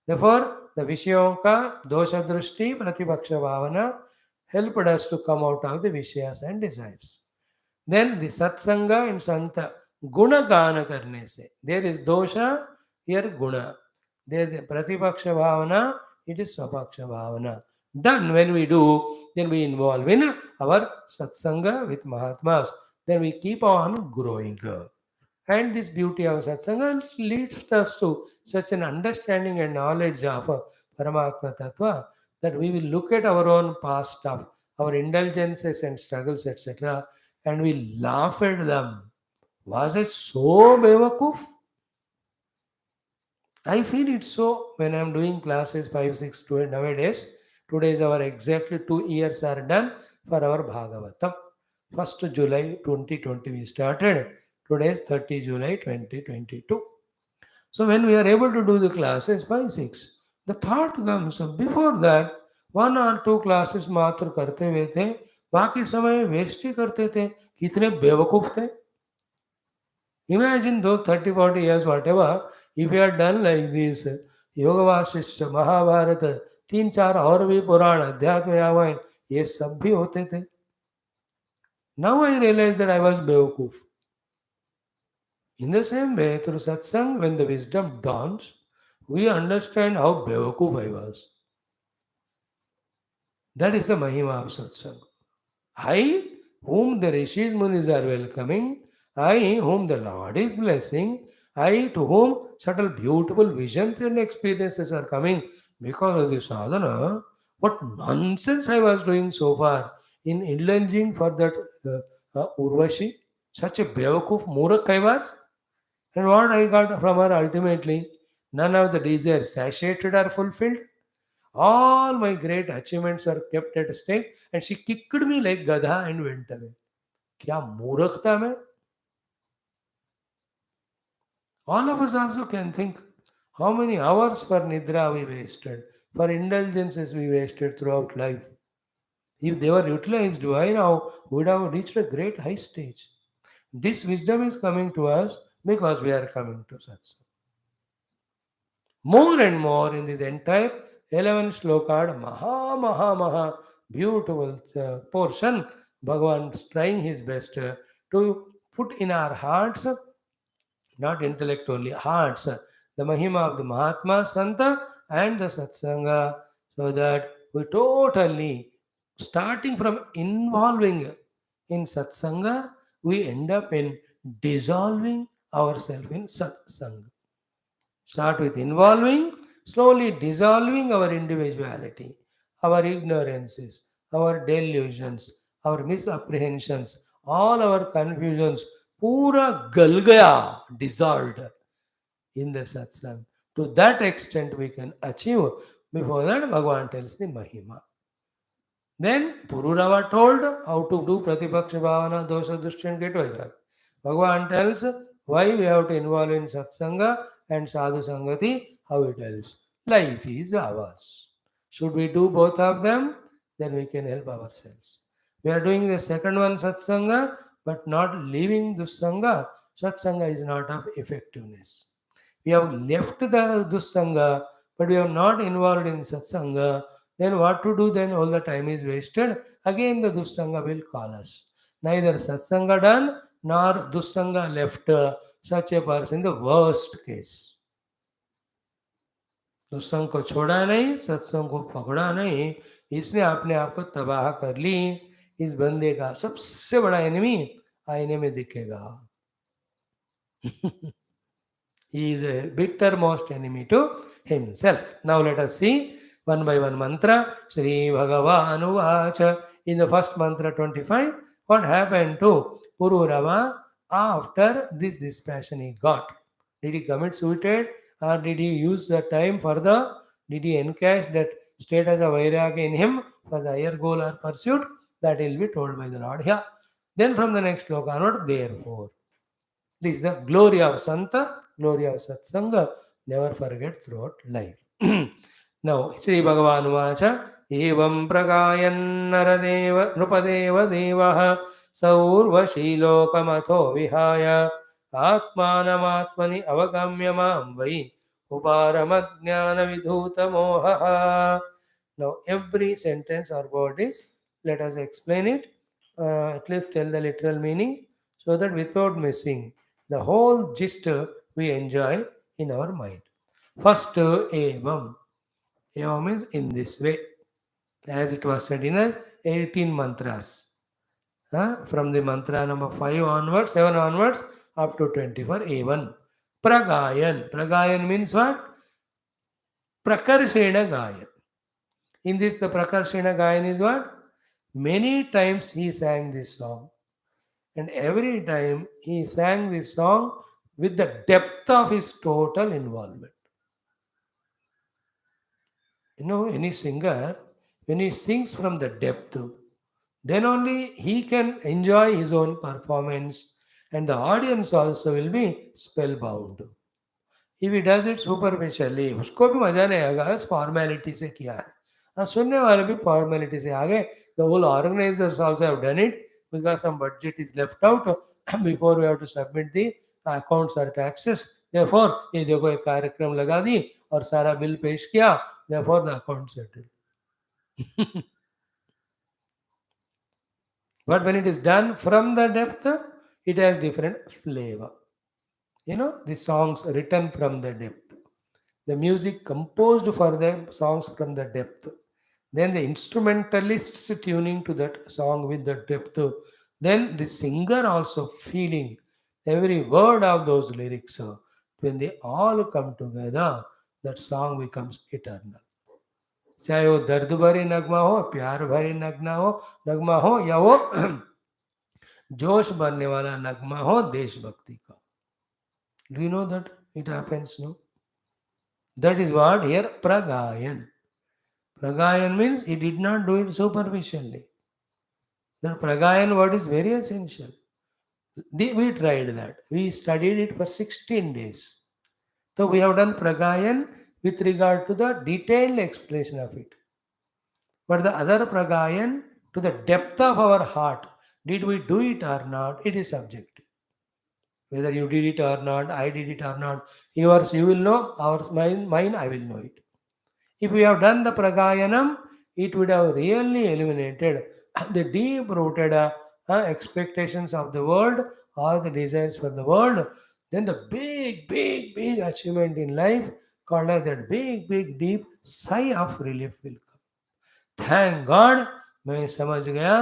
Therefore, the Vishayon ka dosha drushti pratipaksha bhavana helped us to come out of the Vishayas and desires. Then the satsanga and santa guna gana karne se. There is dosha, here guna. There the pratipaksha bhavana, it is swapaksha bhavana. Done when we do, then we involve in our satsanga with Mahatmas. Then we keep on growing. And this beauty of satsanga leads us to such an understanding and knowledge of Paramatma Tattva that we will look at our own past stuff, our indulgences and struggles, etc., and we laugh at them. Was I so bewakuf? I feel it so when I'm doing classes 5, 6 nowadays. Today's our exactly 2 years are done for our Bhagavatam. 1st July 2020 we started. Today is 30 July 2022. So when we are able to do the classes 5, 6, the thought comes before that 1 or 2 classes मात्र करते हुए थे बाकी समय waste ही करते थे कितने बेवकूफ थे Imagine those 30, 40 years, whatever, If you had done like this, Yoga Vasishta, Mahabharata, 3-4 और भी पुराण अध्यात्म रामायण ये सब भी होते थे. Now I realize that I was बेवकूफ. In the same way, through satsang, when the wisdom dawns, we understand how बेवकूफ I was. That is the Mahima of satsang. I, whom the rishis munis are welcoming, I, whom the Lord is blessing, I, to whom subtle beautiful visions and experiences are coming because of the sadhana, what nonsense I was doing so far in indulging for that Urvashi, such a Bevakuf Murak I was, and what I got from her ultimately, none of the desires satiated or fulfilled. All my great achievements were kept at stake, and she kicked me like Gadha and went away. क्या मूर्ख था मैं. All of us also can think how many hours for nidra we wasted, for indulgences we wasted throughout life. If they were utilized, why now we would have reached a great high stage. This wisdom is coming to us because we are coming to satsang. More and more in this entire 11 slokad, Maha, Maha, Maha, beautiful portion, Bhagavan is trying his best to put in our hearts, not intellect only, hearts, the Mahima of the Mahatma, Santa and the Satsanga, so that we totally, starting from involving in Satsanga, we end up in dissolving ourselves in Satsanga. Start with involving, slowly dissolving our individuality, our ignorances, our delusions, our misapprehensions, all our confusions. Pura gal gaya, dissolved in the satsang. To that extent we can achieve. Before that, Bhagavan tells the Mahima. Then Pururava told how to do Pratipaksha Bhavana, Dosha, Dushya and get Vairag. Bhagavan tells why we have to involve in Satsanga and Sadhu Sangati, how it helps. Life is ours. Should we do both of them? Then we can help ourselves. We are doing the second one, Satsanga, but not leaving Dussanga. Satsanga is not of effectiveness. We have left the Dussanga, but we are not involved in Satsanga. Then what to do then? All the time is wasted. Again the Dussanga will call us. Neither Satsanga done nor Dussanga left. Such a person the worst case. दुस्संग को छोड़ा नहीं, सत्संग को पकड़ा नहीं, इसने अपने आप को तबाह कर ली. इस बंदे का सबसे बड़ा एनिमी आईने में दिखेगा. He is a bittermost enemy to himself. Now let us see one by one mantra. Shri Bhagavan Uvacha. In the first mantra 25, what happened to Pururava after this dispassion he got? Did he commit suicide or did he use the time further? Did he encash that status of vairagya in him for the higher goal or pursuit? That will be told by the Lord here. Then from the next sloka onward, therefore. This is the glory of Santa, glory of Satsanga. Never forget throughout life. Now, Sri Bhagavan Vacha, Evam Pragayan Naradeva Nupadeva Devaha Saurva Shilokamatho Vihaya Atmanamatmani Avagamya Mam Vai Uparamajnana Vidhuta Mohaha. Now, every sentence or word is, let us explain it, at least tell the literal meaning, so that without missing, the whole gist we enjoy in our mind. First, evam. Evam means in this way, as it was said in as 18 mantras. From the mantra number 5 onwards, 7 onwards, up to 24, evan. Pragayan. Pragayan means what? Prakarshena gayan. In this, the Prakarshena gayan is what? Many times he sang this song. And every time he sang this song with the depth of his total involvement. You know, any singer, when he sings from the depth, then only he can enjoy his own performance and the audience also will be spellbound. If he does it superficially, उसको भी मजा नहीं आएगा, बस formality से किया है. सुनने वाले भी फॉर्मेलिटी से आ गए. The whole organizers also have done it because some budget is left out before we have to submit the accounts or taxes. Therefore, ये देखो एक कार्यक्रम लगा दी और सारा बिल पेश किया, therefore the account settled. But when it is done from the depth, it has different flavor. The songs written from the depth, the music composed for the songs from the depth, then the instrumentalists tuning to that song with the depth, then the singer also feeling every word of those lyrics. When they all come together, that song becomes eternal. चाहे वो दर्द भरी नगमा हो, प्यार भरी नगमा हो या वो जोश भरने वाला नगमा हो देशभक्ति का. Do you know that it happens? No. That is what here pragayan. Pragayan means he did not do it superficially. That pragayan word is very essential. We tried that. We studied it for 16 days. So we have done pragayan with regard to the detailed explanation of it. But the other pragayan, to the depth of our heart, did we do it or not, it is subjective. Whether you did it or not, I did it or not, yours you will know, ours mine I will know it. If we have done the pragayanam, it would have really eliminated the deep rooted expectations of the world or the desires for the world. Then the big achievement in life called as that big deep sigh of relief will come. Thank God मैं समझ गया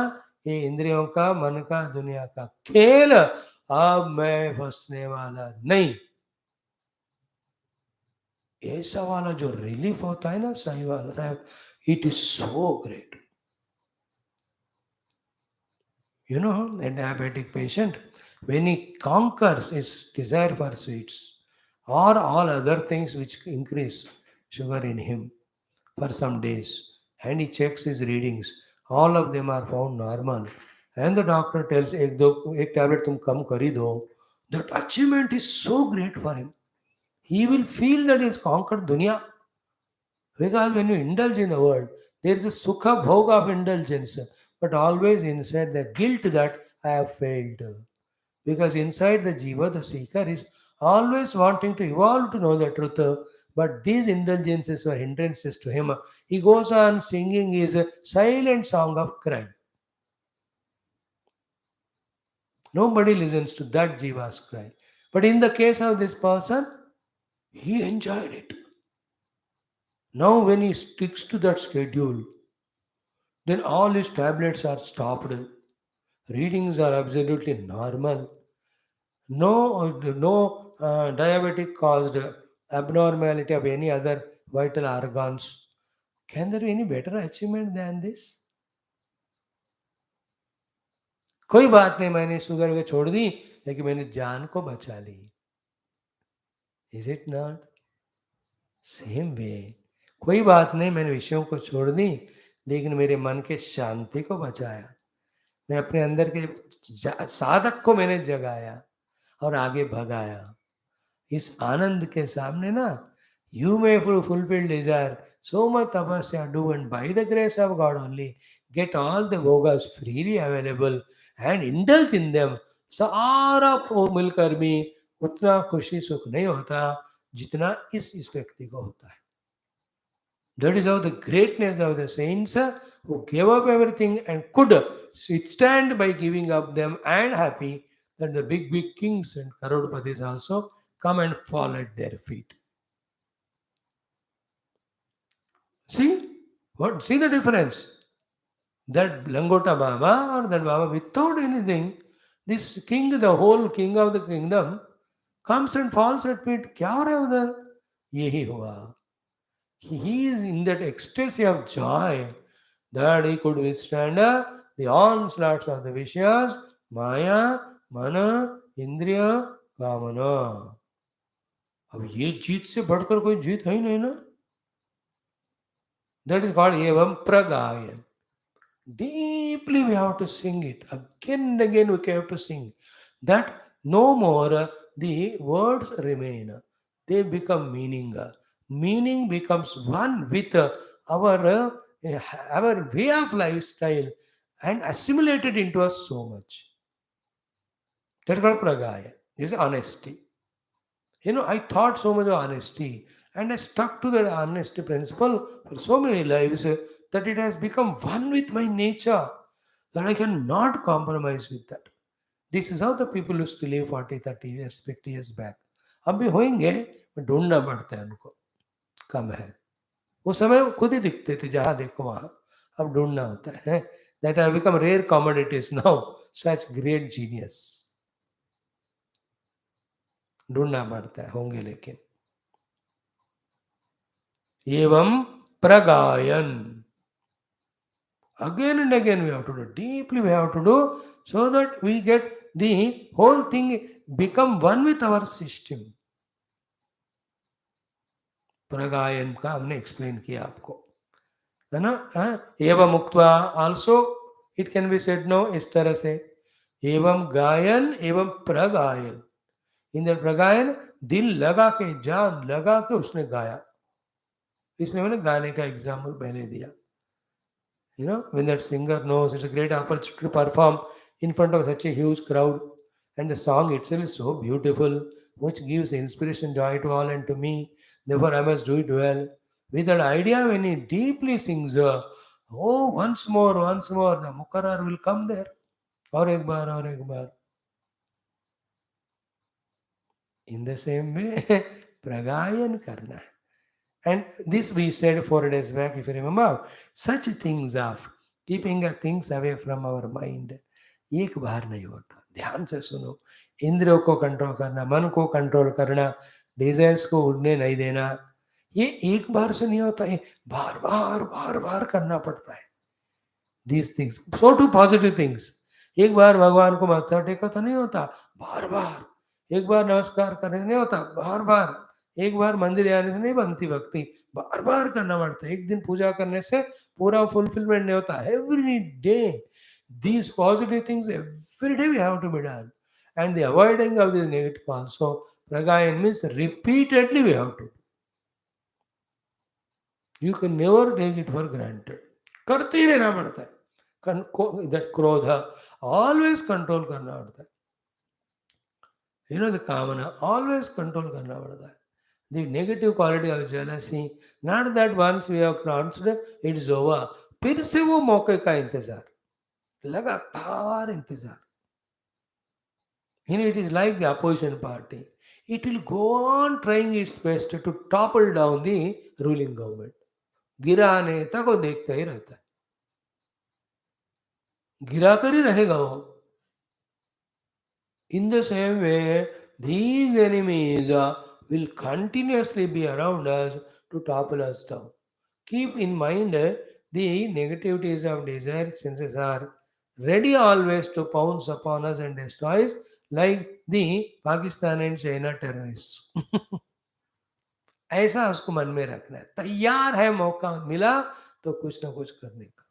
ये इंद्रियों का मन का दुनिया का खेल, अब मैं फंसने वाला नहीं. ऐसा वाला जो रिलीफ होता है ना सही वाला, it is so great. A diabetic patient, when he conquers his desire for sweets or all other things which increase sugar in him for some days, and he checks his readings, all of them are found normal, and the doctor tells, एक tablet तुम कम कर ही दो, that achievement is so great for him. He will feel that he has conquered dunya. Because when you indulge in the world, there is a sukha bhoga of indulgence, but always inside the guilt that I have failed. Because inside the jiva, the seeker is always wanting to evolve to know the truth, but these indulgences were hindrances to him. He goes on singing his silent song of cry. Nobody listens to that jiva's cry. But in the case of this person, he enjoyed it. Now, when he sticks to that schedule, then all his tablets are stopped. Readings are absolutely normal. No diabetic caused abnormality of any other vital organs. Can there be any better achievement than this? कोई बात नहीं, मैंने sugar को छोड़ दी, लेकिन मैंने जान को बचा ली. Is it not? Same way. कोई बात नहीं, मैंने विषयों को छोड़ दी, लेकिन मेरे मन के शांति को बचाया. मैं अपने अंदर के साधक को मैंने जगाया और आगे भगाया. इस आनंद के सामने ना, you may fulfill desire, so much tapasya do, and by the grace of God only get all the bhogas freely available and indulge in them. सारा मिलकर भी उतना खुशी सुख नहीं होता जितना इस व्यक्ति को होता है. That is how the greatness of the saints who gave up everything and could withstand by giving up them and happy that the big kings and Karodpatis also come and fall at their feet. See the difference. That Langota Baba or that Baba without anything, this king, the whole king of the kingdom, comes and falls at feet. क्या हो रहा है उधर? यही हुआ. He is in that ecstasy of joy that he could withstand the onslaughts of the Vishyas, Maya, Mana, Indriya, Kamana. अब ये जीत से बढ़कर कोई जीत है ही नहीं ना. That is called Evam Pragayan. Deeply we have to sing it. Again and again we have to sing. That no more the words remain. They become meaning. Meaning becomes one with our way of lifestyle and assimilated into us so much. That's called pragaya. This is honesty. I thought so much of honesty, and I stuck to that honesty principle for so many lives that it has become one with my nature, that I cannot compromise with that. This is how the people used to live 40, 30 years, 50 years back. अब भी होंगे, but ढूंढना पड़ता है उनको, कम है. उस समय वो खुद ही दिखते थे, जहाँ देखो वहाँ. अब ढूंढना होता है. That have become rare commodities now. Such great genius. ढूंढना पड़ता है, होंगे लेकिन. एवं प्रगायन. Again and again we have to do. Deeply we have to do, so that we get the whole thing become one with our system. प्रगायन का हमने explain किया आपको, है ना. एवं मुक्त्वा also it can be said no इस तरह से. एवं गायन एवं प्रगायन. इन द प्रगायन दिल लगा के, जान लगा के उसने गाया. इसलिए मैंने गाने का एग्जाम्पल पहले दिया. When that singer knows it's a great opportunity to perform in front of such a huge crowd, and the song itself is so beautiful, which gives inspiration, joy to all and to me. Therefore, I must do it well. With that idea, when he deeply sings, once more, the Mukarar will come there. Aur ek baar, aur ek baar. In the same way, pragayan karna. And this we said 4 days back, if you remember, such things of keeping things away from our mind. एक बार नहीं होता. ध्यान से सुनो. इंद्रियों को control करना, मन को कंट्रोल करना, डिजायर्स को उड़ने नहीं देना, ये एक बार से नहीं होता है. बार बार बार बार करना पड़ता है. These things. So too positive things. एक बार भगवान को माथा टेका तो नहीं होता. बार बार. एक बार नमस्कार करने नहीं होता. बार बार. एक बार मंदिर जाने से नहीं बनती भक्ति. बार बार करना पड़ता है. एक दिन पूजा करने से पूरा फुलफिलमेंट नहीं होता. Every day. These positive things every day we have to be done. And the avoiding of this negative also. Pragayan means repeatedly we have to. You can never take it for granted. करते ही रहना पड़ता है. That krodha always control करना पड़ता है. The kamana always control करना पड़ता है. The negative quality of jealousy, not that once we have crossed it's over, फिर से वो मौके का इंतजार, लगातार इंतजार. It is like the opposition party. It will go on trying its best to topple down the ruling government. गिराने तक वो देखता ही रहता है. गिरा कर ही रहेगा वो. In the same way, these enemies will continuously be around us to topple us down. Keep in mind the negativities of desire senses are ready always to pounce upon us and destroy us, like the Pakistan and China terrorists. ऐसा उसको मन में रखना है. तैयार है, मौका मिला तो कुछ ना कुछ करने का.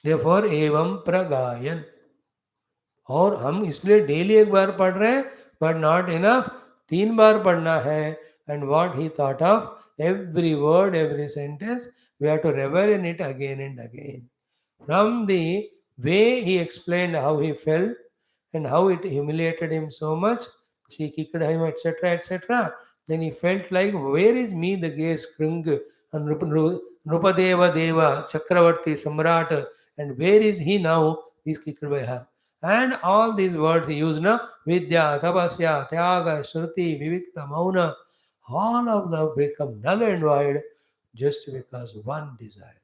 Therefore, एवं प्रगायन. और हम इसलिए डेली एक बार पढ़ रहे हैं, बट नॉट इनफ. 3 बार पढ़ना है. And what he thought of, every word, every sentence, we have to revel in it again and again. From the way he explained how he felt and how it humiliated him so much, she kicked him, etc., etc. Then he felt like, where is me, the gay Skring, and Nupadeva Deva, Chakravarti, Samrat, and where is he now? He's kicked by her. And all these words he used, Vidya, Tapasya, Tyaga, Shruti, Vivikta, Mauna, all of them become null and void just because one desire.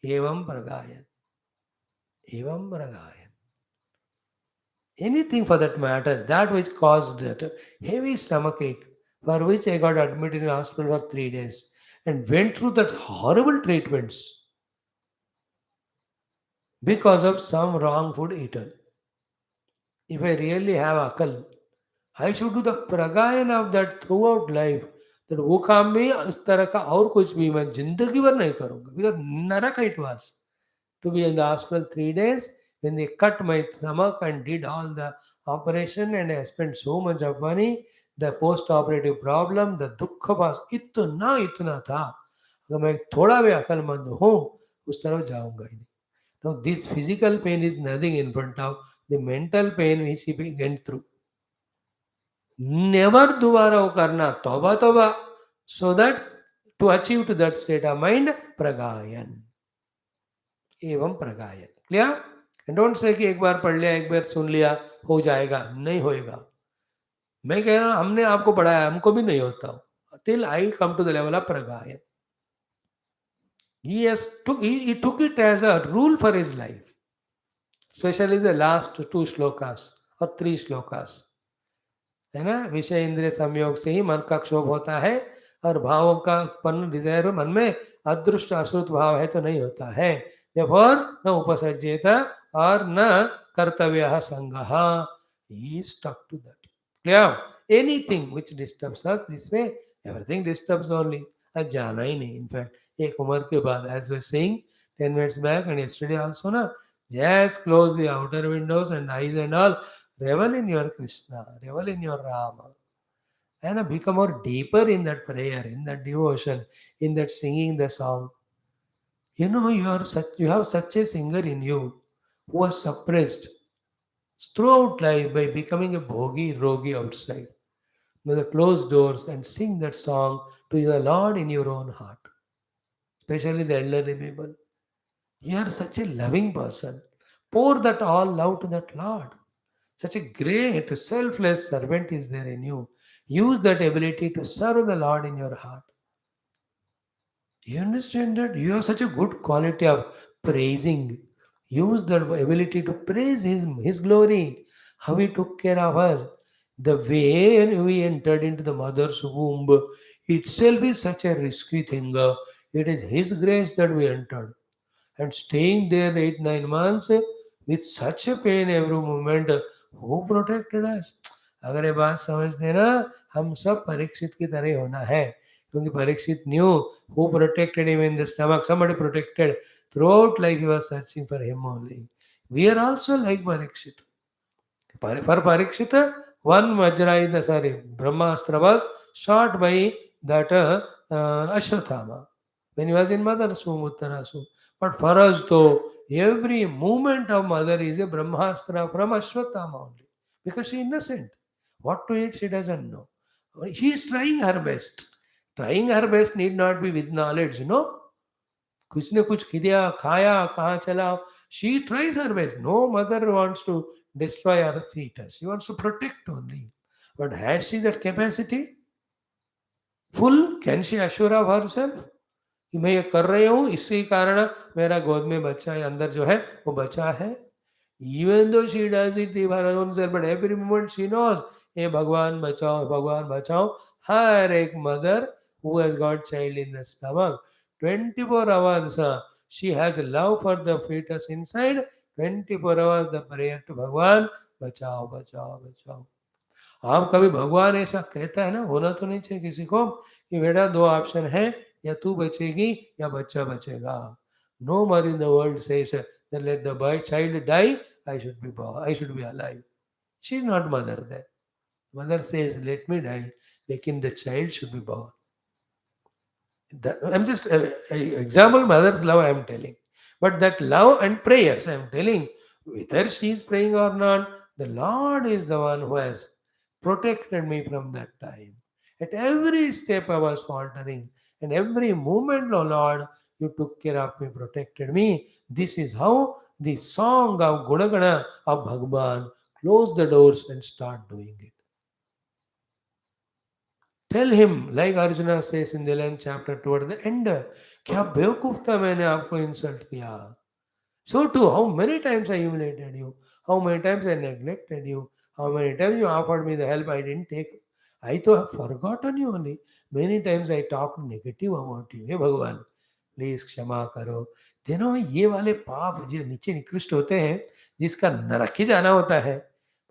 Evam Pragayan. Evam Pragayan. Anything for that matter, that which caused that heavy stomachache, for which I got admitted in hospital for 3 days and went through that horrible treatments because of some wrong food eaten. If I really have akal, I should do the pragayan of that throughout life. That वो काम भी इस तरह का और कुछ भी मैं जिंदगी भर नहीं करूँगा. Because नरक it was to be in the hospital 3 days when they cut my stomach and did all the operation, and I spent so much of money. The post-operative problem, the दुख was इतना था. अगर मैं थोड़ा भी अकलमंद हूँ, उस तरफ जाऊँगा ही नहीं. Now this physical pain is nothing in front of the mental pain which he went through. Never दोबारा वो करना, तौबा तौबा, so that to achieve to that state of mind प्रगायन एवं प्रगायन। क्लियर? डोंट से कि एक बार पढ़ लिया, एक बार सुन लिया, हो जाएगा, नहीं होएगा। मैं कह रहा हूं हमने आपको पढ़ाया, हमको भी नहीं होता till I come to the level of प्रगायन। He took it as a rule for his life, especially the last two shlokas or three shlokas, है ना? विषय इंद्रिय संयोग से ही मन का क्षोभ होता है, और भावों का उत्पन्न डिजायर मन में अदृष्ट अश्रुत भाव है तो नहीं होता है। Therefore, न उपसज्जेत और न कर्तव्य संगः। He stuck to that. Yeah, anything which disturbs us this way, everything disturbs only. आज जाना ही नहीं। इनफैक्ट एक उम्र के बाद, as we saying 10 minutes back and yesterday also ना, just close the outer windows and eyes and all, revel in your Krishna, revel in your Rama, and become more deeper in that prayer, in that devotion, in that singing the song. You know, you have such a singer in you who was suppressed throughout life by becoming a bhogi, rogi outside. With the closed doors and sing that song to the Lord in your own heart, especially the elderly people. You are such a loving person. Pour that all love to that Lord. Such a great, selfless servant is there in you. Use that ability to serve the Lord in your heart. You understand that? You have such a good quality of praising. Use that ability to praise His glory, how He took care of us. The way we entered into the mother's womb itself is such a risky thing. It is His grace that we entered. And staying there 8-9 months with such a pain every moment, who protected us? अगर ये बात समझते ना, हम सब परीक्षित की तरह होना है, क्योंकि Parikshit new who protected him in the stomach. Somebody protected throughout life. He was searching for him only. We are also like Parikshit. For Parikshit, one Vajrayudha, sorry, Brahmastra was shot by that Ashwathama when he was in mother's womb, Uttara's womb. But for us, though, every movement of mother is a Brahmastra from Ashwathama only, because she is innocent. What to eat, she doesn't know. She is trying her best. Trying her best need not be with knowledge, no? कुछ ने कुछ किया, खाया, कहाँ चला. She tries her best. No mother wants to destroy her fetus. She wants to protect only. But has she that capacity? Full? Can she assure of herself? कि मैं ये कर रही हूँ, इसी कारण मेरा गोद में बच्चा है, अंदर जो है वो बचा है. Even though she does it for her own self, but every moment she knows, हे भगवान बचाओ, भगवान बचाओ. हर एक mother who has got child in the stomach, 24 hours she has love for the fetus inside. 24 hours the prayer to भगवान बचाओ बचाओ बचाओ. आप कभी भगवान ऐसा कहता है ना, होना तो नहीं चाहिए किसी को कि बेटा दो ऑप्शन है, या तू बचेगी या बच्चा बचेगा. No mother in the world says that let the boy child die, I should be alive. She is not mother there. Mother says let me die, लेकिन the child should be born. I'm just example mother's love I am telling, but that love and prayers I am telling, whether she is praying or not, the Lord is the one who has protected me from that time. At every step I was faltering, and every moment, oh Lord, you took care of me, protected me. This is how the song of Gunagana of Bhagavan, close the doors and start doing it. Tell him, like Arjuna says in the 11th chapter toward the end, क्या बेवकूफ था मैंने आपको insult किया. So too, how many times I humiliated you, how many times I neglected you, how many times you offered me the help I didn't take. I तो have forgotten you only. Many times I talked negative about you. हे भगवान, please क्षमा करो. देखो ये वाले पाप जो नीचे निकृष्ट होते हैं, जिसका नरक ही जाना होता है.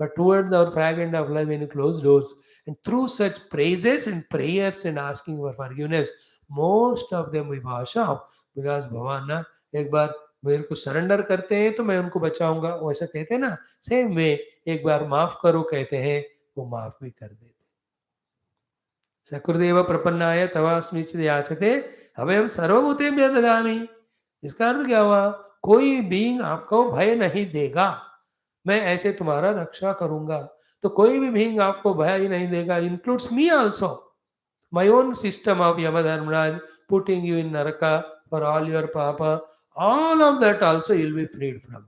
But toward the fag end of life when you close doors, and through such praises and prayers and asking for forgiveness, most of them we wash off. Because भगवान ना एक बार मेरे को सरेंडर करते हैं तो मैं उनको बचाऊंगा, वैसा कहते हैं ना. सेम वे एक बार माफ करो कहते हैं, वो माफ भी कर देते. सकृदेव प्रपन्नाय तवास्मि च याचते हमें सर्वभूतेभ्यः ददामि. इसका अर्थ क्या हुआ? कोई बीइंग आपको भय नहीं देगा, मैं ऐसे तुम्हारा रक्षा करूंगा. तो कोई भी being आपको भय ही नहीं देगा, includes me also. My own system of Yamadharmaraj putting you in Naraka for all your papa, all of that also you'll be freed from.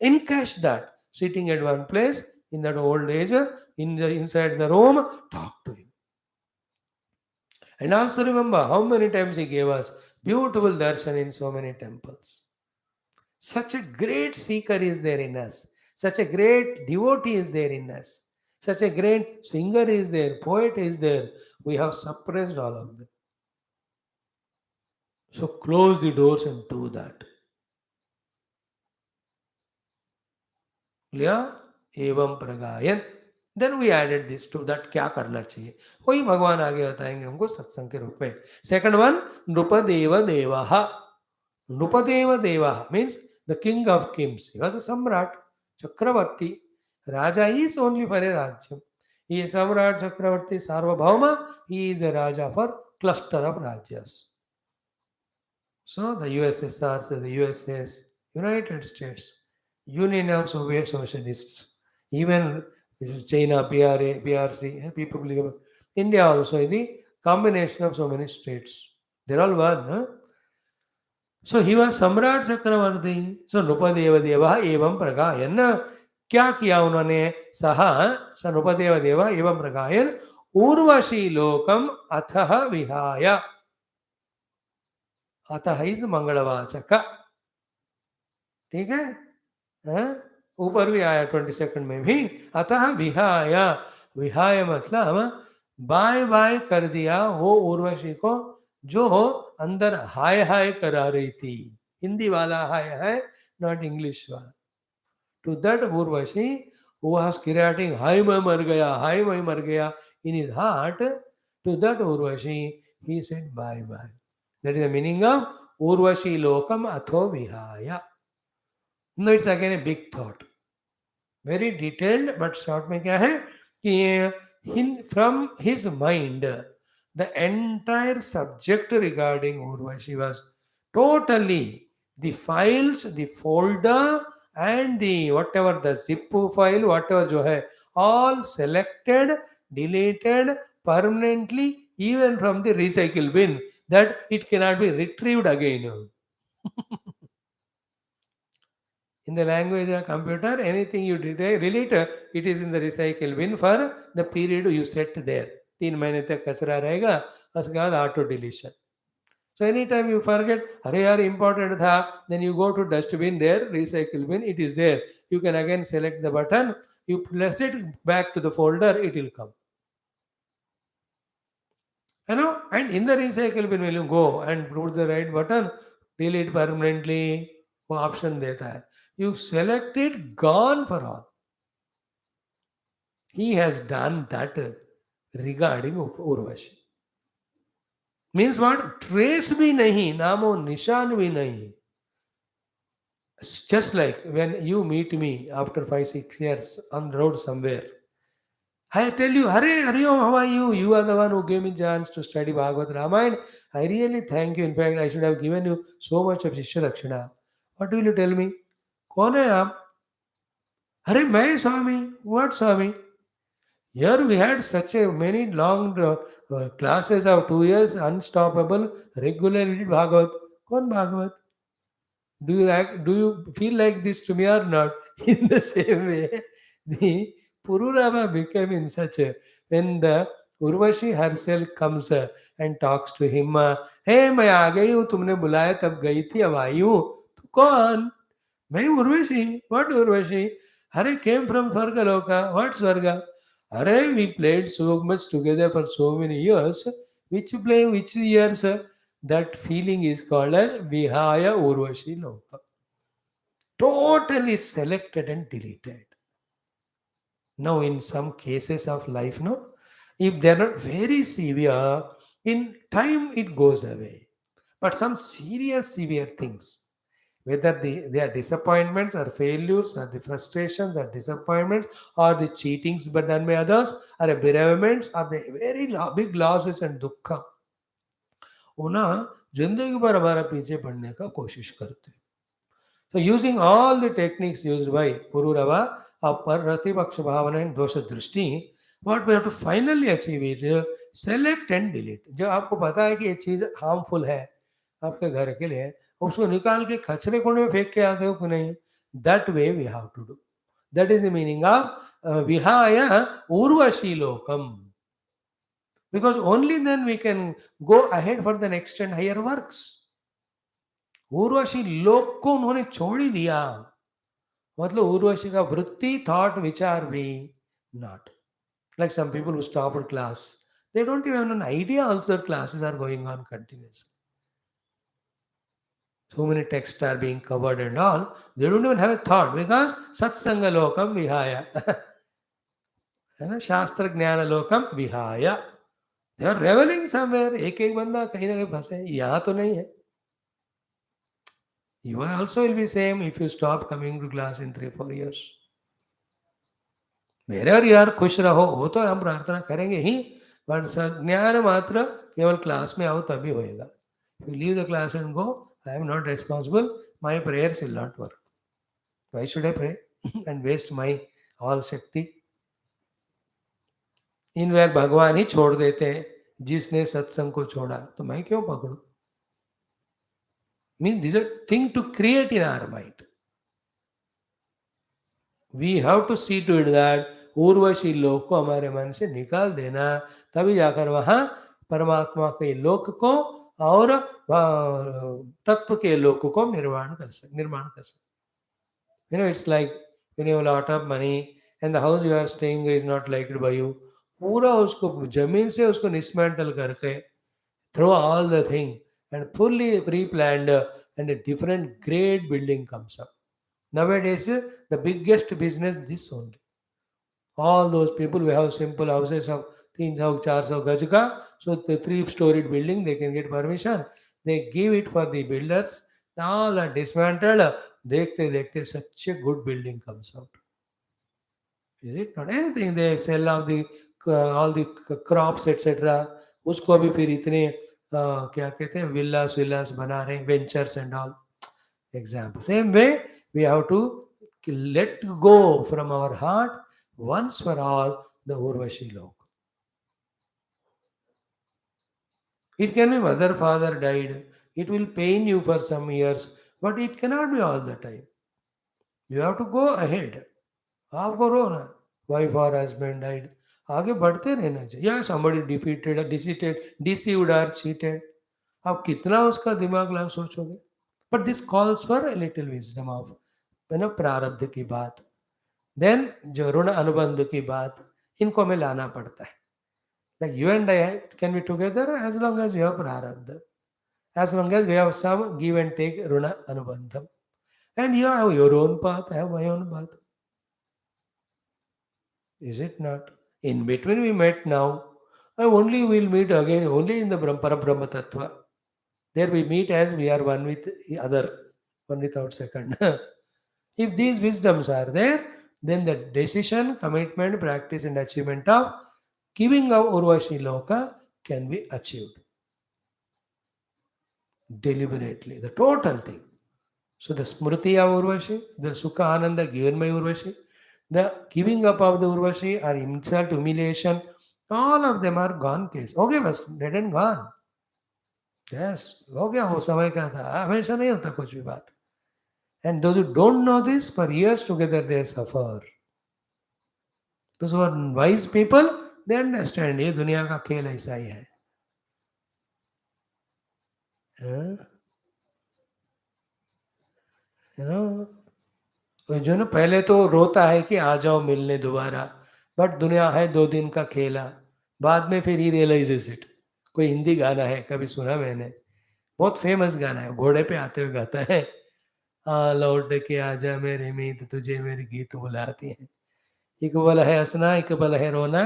Encash that, sitting at one place in that old age, inside the room, talk to him. And also remember how many times he gave us beautiful darshan in so many temples. Such a great seeker is there in us. Such a great devotee is there in us. Such a great singer is there, poet is there. We have suppressed all of them. So close the doors and do that. Clear? एवं प्रगायन. Then we added this to that. क्या करना चाहिए वही भगवान आगे बताएंगे हमको सत्संग के रूप में. Second one, नृपदेव देवः. नृपदेव देवः means the king of kings. He was a samrat, chakravarti. Raja is only for a rajyam. He is samrat, chakravarti, sarvabhauma. He is a raja for cluster of rajas. So the USSR, so the USS, United States, Union of Soviet Socialists, even this is China, PRA, PRC, and people believe India also is the combination of so many states. They're all one. Huh? So he was Samrat Chakravarti. So Nupadeva Deva Evam Pragayan. क्या किया उन्होंने सहा स नृपदेव देव एवं प्रगायन उर्वशी लोकम अथः विहाय. अतः is मंगलवाचक. ठीक है, ऊपर भी आया 22 में भी. अतः विहाय, विहाय मतलब बाय बाय कर दिया वो उर्वशी को जो अंदर हाय हाय करा रही थी. हिंदी वाला हाय है, नॉट इंग्लिश वाला. To that Urvashi who was creating हाय मैं मर गया, हाय मैं मर गया in his heart, to that urvashi he said bye bye. That is the meaning of urvashi lokam atho vihaya. No, it's again a big thought, very detailed, but short में क्या है कि from his mind the entire subject regarding Urvashi was totally the files, the folder and the whatever the zip file, whatever जो है, all selected, deleted permanently, even from the recycle bin, that it cannot be retrieved again. In the language of computer, anything you delete, it is in the recycle bin for the period you set there. 3 महीने तक कचरा रहेगा, उसके बाद auto deletion. So anytime you forget, अरे यार important था, then you go to dustbin there, recycle bin, it is there. You can again select the button, you press it back to the folder, it will come. You know, and in the recycle bin when you go and put the right button, delete permanently, वो option देता है. You select it, gone for all. He has done that regarding Urvashi. Means what? Trace भी नहीं, नामो निशान भी नहीं. Just like when you meet me after 5-6 years on the road somewhere, I tell you, Hare, Hariom, how are you? You are the one who gave me chance to study Bhagavad Ramayana. I really thank you. In fact, I should have given you so much of Shishya Lakshana. What will you tell me? कौन है आप? अरे मैं स्वामी. What Swami? Here we had such a many long classes of 2 years, unstoppable, regularly Bhagavat. कौन Bhagavat? Do you feel like this to me or not? In the same way, the Pururava became in such a, when the Urvashi herself comes and talks to him, hey, मैं आ गई हूँ, तुमने बुलाया तब गई थी, अब आई हूँ. तो कौन? मैं Urvashi. What Urvashi? Hare came from Svargaloka. What Svarga? Hare, we played so much together for so many years. Which years? That feeling is called as Vihaya Urvashi Loka. Totally selected and deleted. Now, in some cases of life, no, if they are not very severe, in time it goes away. But some serious, severe things, whether they are disappointments or failures or the frustrations or disappointments or the cheatings but done by others or a bereavements or the very big losses and dukkha, वो ना जिंदगी भर हमारा पीछे पड़ने का कोशिश करते हैं. So using all the techniques used by Pururava, of Pratipaksh Bhavana and Dosha Drishti, what we have to finally achieve is select and delete. जब आपको पता है कि ये चीज़ हार्मफुल है आपके घर के लिए, उसको निकाल के कचरे कोने में फेंक के आते हो कि नहीं, that way we have to do. That is the meaning of vihaya urvashi lokam. Because only then we can go ahead for the next and higher works. Urvashi लोक को उन्होंने छोड़ ही दिया, मतलब उर्वशी का वृत्ति थॉट विचार भी not. Like some people who stop at class, they don't even have an idea also that classes are going on continuously. So many texts are being covered and all, they don't even have a thought because satsanga lokam vihaya. है ना, शास्त्र ज्ञान लोकम विहाय, they are revelling somewhere. एक एक बंदा कहीं ना कहीं फंसे, यहाँ तो नहीं है. You also will be same if you stop coming to class in 3-4 years. wherever you are खुश रहो, वो तो हम प्रार्थना करेंगे ही, बट ज्ञान मात्र केवल क्लास में आओ तभी होएगा. If you leave the class and go, I am not responsible, my prayers will not work. Why should I pray and waste my all शक्ति? इन वे भगवान ही छोड़ देते हैं, जिसने सत्संग को छोड़ा तो मैं क्यों पकड़ू? Mean this a thing to create in our mind. We have to see to it that Urvashi लोक को हमारे मन से निकाल देना, तभी जाकर वहां परमात्मा के लोक को और तत्व के लोक को निर्माण कर सकते. You know, it's like when you have a lot of money and the house you are staying is not liked by you, पूरा उसको जमीन से उसको dismantle करके throw all the thing and fully pre-planned and a different great building comes up. Nowadays, the biggest business this only. All those people who have simple houses of 300-400 gaj ka, so the 3-storied building they can get permission. They give it for the builders. All are dismantled. देखते देखते such a good building comes out. Is it not? Anything they sell of the all the crops etc. उसको भी फिर इतने क्या कहते हैं villas बना रहे हैं, ventures and all. Example. Same way we have to let go from our heart once for all the Urvashi Lok. It can be mother, father died. It will pain you for some years, but it cannot be all the time. You have to go ahead. आपको रो ना, wife और husband died, आगे बढ़ते रहना चाहिए. या somebody defeated, deceived or cheated, आप कितना उसका दिमाग लगा सोचोगे. But this calls for a little wisdom of प्रारब्ध की बात, देन जो ऋण अनुबंध की बात, इनको हमें लाना पड़ता है. Like you and I can be together as long as we have prarabdha, as long as we have some give and take runa anubandham. And you have your own path, I have my own path. Is it not? In between we met now, and only we'll meet again only in the Parabrahma Tattva. There we meet as we are one with the other, one without second. If these wisdoms are there, then the decision, commitment, practice and achievement of giving up Urvashi Loka can be achieved deliberately, the total thing. So the Smriti of Urvashi, the Sukha Ananda given by Urvashi, the giving up of the Urvashi or insult, humiliation, all of them are gone case. Okay, बस dead and gone. Yes, हो गया, वो समय का था, हमेशा नहीं होता कुछ भी बात. And those who don't know this, for years together they suffer. Those who are wise people, they understand ये दुनिया का खेल ऐसा ही है. जो ना पहले तो रोता है कि आ जाओ मिलने दोबारा, बट दुनिया है 2 दिन का खेला. बाद में फिर ही रियलाइजेस इट. कोई हिंदी गाना है, कभी सुना मैंने, बहुत फेमस गाना है, घोड़े पे आते हुए गाता है, हाँ लौट के आजा मेरे मीत तुझे मेरी गीत बुलाती है. एक पल है हंसना, एक पल है रोना,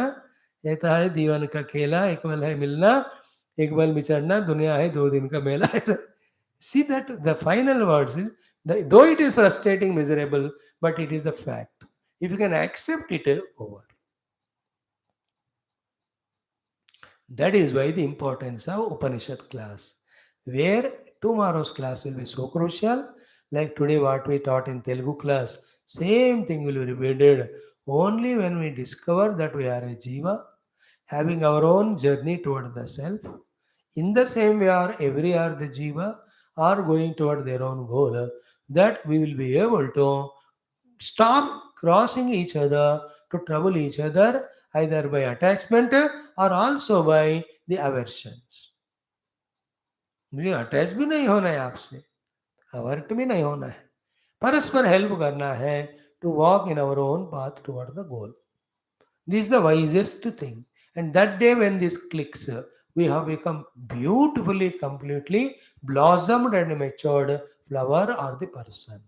रहता है दीवान का खेला, एक पल है मिलना, एक पल बिछड़ना, दुनिया है 2 दिन का मेला. See that the final words is, though it is frustrating, miserable, but it is the fact. If you can accept it, over. That is why the importance of Upanishad class, where tomorrow's class will be so crucial. Like today what we taught in Telugu class, Same thing will be repeated only when we discover that we are a jiva, having our own journey toward the self. In the same way, our every other jiva are going toward their own goal, that we will be able to stop crossing each other to trouble each other either by attachment or also by the aversions. मुझे attach भी नहीं होना है आपसे, avert भी नहीं होना है, परस्पर हेल्प करना है to walk in our own path toward the goal. This is the wisest thing. And that day when this clicks, we have become beautifully, completely blossomed and matured flower or the person.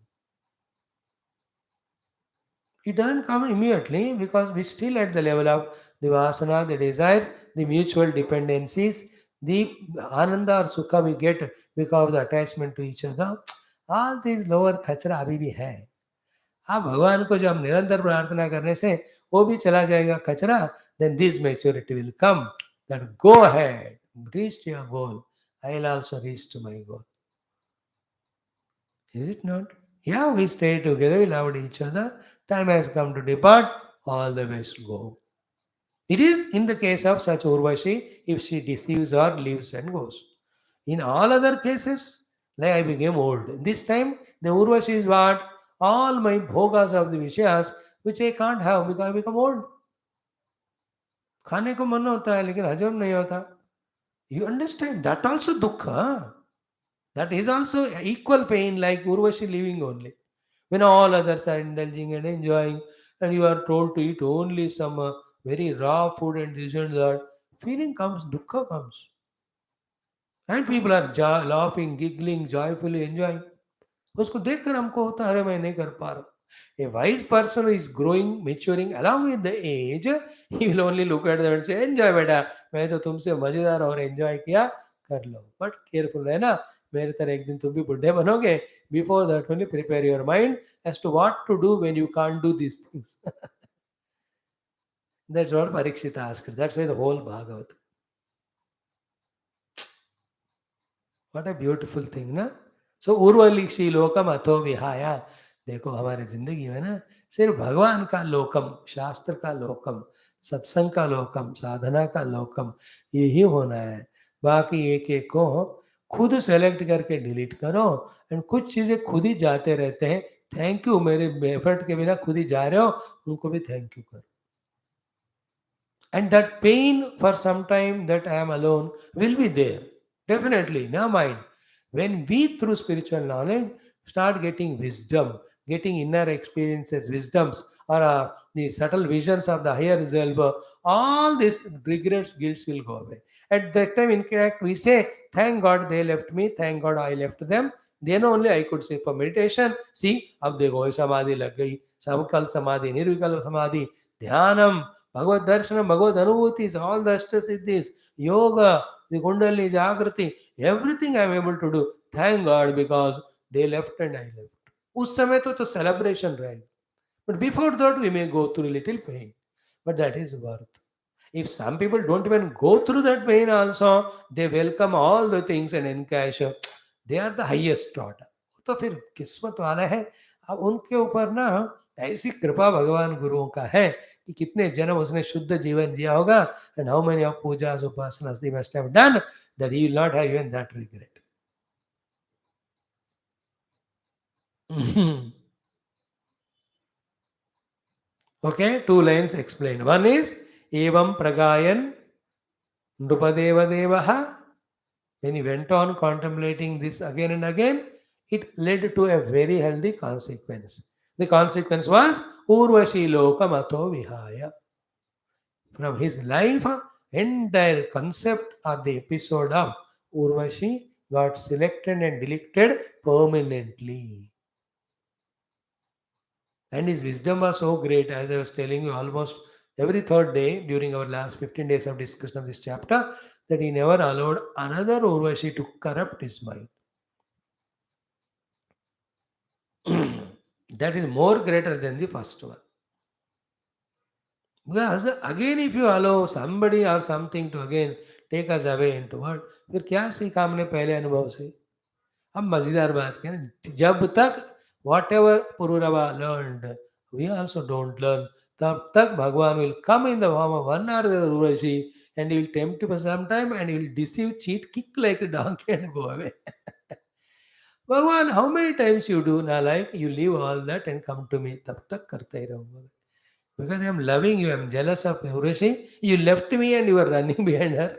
It doesn't come immediately because we still at the level of the vasana, the desires, the mutual dependencies, the ananda or sukha we get because of the attachment to each other. All these lower खचरा अभी भी है. हाँ, भगवान को जब निरंतर प्रार्थना करने से वो भी चला जाएगा खचरा, then this maturity will come, that go ahead, reach your goal. I will also reach to my goal. Is it not? Yeah, we stay together, we loved each other. Time has come to depart, all the ways to go. It is in the case of such Urvashi, if she deceives or leaves and goes. In all other cases, like I became old. This time, the Urvashi is what? All my bhogas of the Vishyas, which I can't have because I become old. खाने को मन होता है लेकिन हजम नहीं होता. You understand? That also dukkha. That is also equal pain like Urvashi living only. When all others are indulging and enjoying, and you are told to eat only some very raw food and this and that, feeling comes, dukkha comes. And people are laughing, giggling, joyfully enjoying. उसको देखकर हमको होता है अरे मैं नहीं कर पा रहा. A wise person is growing, maturing along with the age. He will only look at them and say, enjoy बेटा, मैं तो तुमसे मजेदार और enjoy किया, कर लो. But careful रहना, मेरे तरह एक दिन तुम भी बुढ़े बनोगे. Before that only prepare your mind as to what to do when you can't do these things. That's what Parikshita asked. That's why the whole Bhagavatam. What a beautiful thing, ना. सो उर्वलिक्षी लोकम अथो विहाया. देखो हमारे जिंदगी में ना सिर्फ भगवान का लोकम, शास्त्र का लोकम, सत्संग का लोकम, साधना का लोकम, यही होना है. बाकी एक एक को खुद सेलेक्ट करके डिलीट करो. एंड कुछ चीजें खुद ही जाते रहते हैं. थैंक यू, मेरे एफर्ट के बिना खुद ही जा रहे हो, उनको भी थैंक यू करो. And that pain for some time that I am alone will be there. Definitely, in our mind. When we, through spiritual knowledge, start getting wisdom, getting inner experiences, wisdoms, or the subtle visions of the higher self, all these regrets, guilts will go away. At that time, in fact, we say, thank God they left me, thank God I left them. Then only I could say for meditation, see, अब देखो समाधि लग गई, सबकल समाधि, निर्विकल्प समाधि, ध्यानम, Bhagavad Darshanam, Bhagavad Anubhutis, all the Ashtasiddhis, Yoga, the Kundalini Jagrati, everything I am able to do. Thank God because they left and I left. उस समय तो celebration रहेगा. But before that we may go through a little pain. But that is worth. If some people don't even go through that pain also, they welcome all the things and encash. They are the highest order. तो फिर किस्मत वाला है. अब उनके ऊपर ना ऐसी कृपा भगवान गुरुओं का है कि कितने जन्म उसने शुद्ध जीवन जिया होगा. एंड हाउ मेनी ऑफ पूजास उपासनास they must have done that he will not have even that regret. Okay, two lines explained. One is evam pragayan nrupadeva devaha. When he went on contemplating this again and again, it led to a very healthy consequence. The consequence was Urvashi Lokamato Vihaya. From his life, entire concept or the episode of Urvashi got selected and deleted permanently. And his wisdom was so great, as I was telling you, almost every third day during our last 15 days of discussion of this chapter, that he never allowed another Urvashi to corrupt his mind. That is more greater than the first one. Because again, if you allow somebody or something to again take us away into what, फिर क्या सीखा हमने पहले अनुभव से. अब मजेदार बात क्या है, जब तक Whatever Pururava learned, we also don't learn. Tab tak Bhagwan will come in the form of one or the other Urvashi and he will tempt you for some time and he will deceive, cheat, kick like a donkey and go away. Bhagwan, how many times you do? Now, like you leave all that and come to me. Tab tak karta hi rahunga. Because I am loving you, I am jealous of Urvashi. You left me and you are running behind her.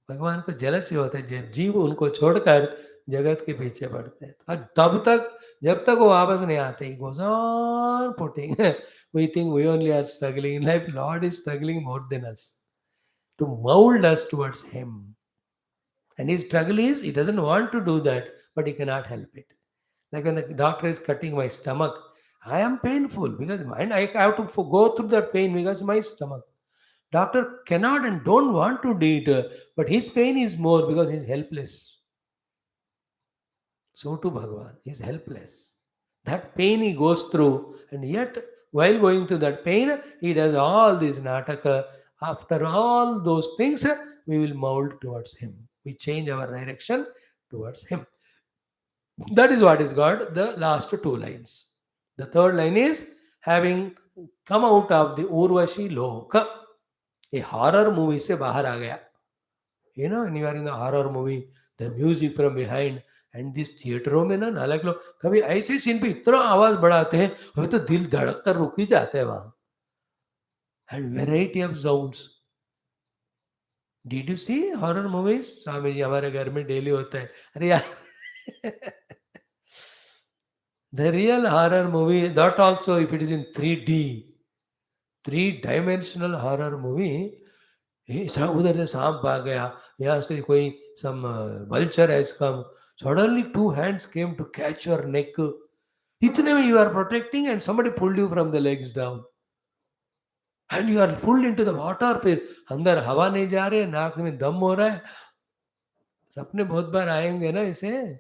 भगवान को jealousy होता है जब जीव उनको छोड़कर जगत के पीछे पड़ते हैं और तब तक जब तक वो वापस नहीं आते ही goes on putting we think we only are struggling in life. Lord is struggling more than us to mold us towards him, and his struggle is he doesn't want to do that but he cannot help it. Like when the doctor is cutting my stomach, I am painful because and I have to go through that pain because my stomach. Doctor cannot and don't want to do it, but his pain is more because he is helpless. So too Bhagavan is helpless. That pain he goes through, and yet while going through that pain, he does all this nataka. After all those things, we will mold towards him. We change our direction towards him. That is what is got the last two lines. The third line is having come out of the Urvashi Loka. A horror movie से बाहर आ गया. You know, when you are in the horror movie, the music from behind and this थिएटरों में ना नालायक लोग कभी ऐसे scene पे इतना आवाज बढ़ाते हैं वो तो दिल धड़क कर रुक ही जाते हैं वहां. And variety of sounds. Did you see horror movies? Swami ji हमारे घर में डेली होता है. अरे यार the real horror movie, that also if it is in 3D, three-dimensional horror movie, उधर से सांप भाग गया, यहाँ से कोई some vulture has come, suddenly two hands came to catch your neck. इतने में you are protecting and somebody pulled you from the legs down. And you are pulled into the water. फिर अंदर हवा नहीं जा रही है, नाक में दम हो रहा है. सपने बहुत बार आएंगे ना इसे.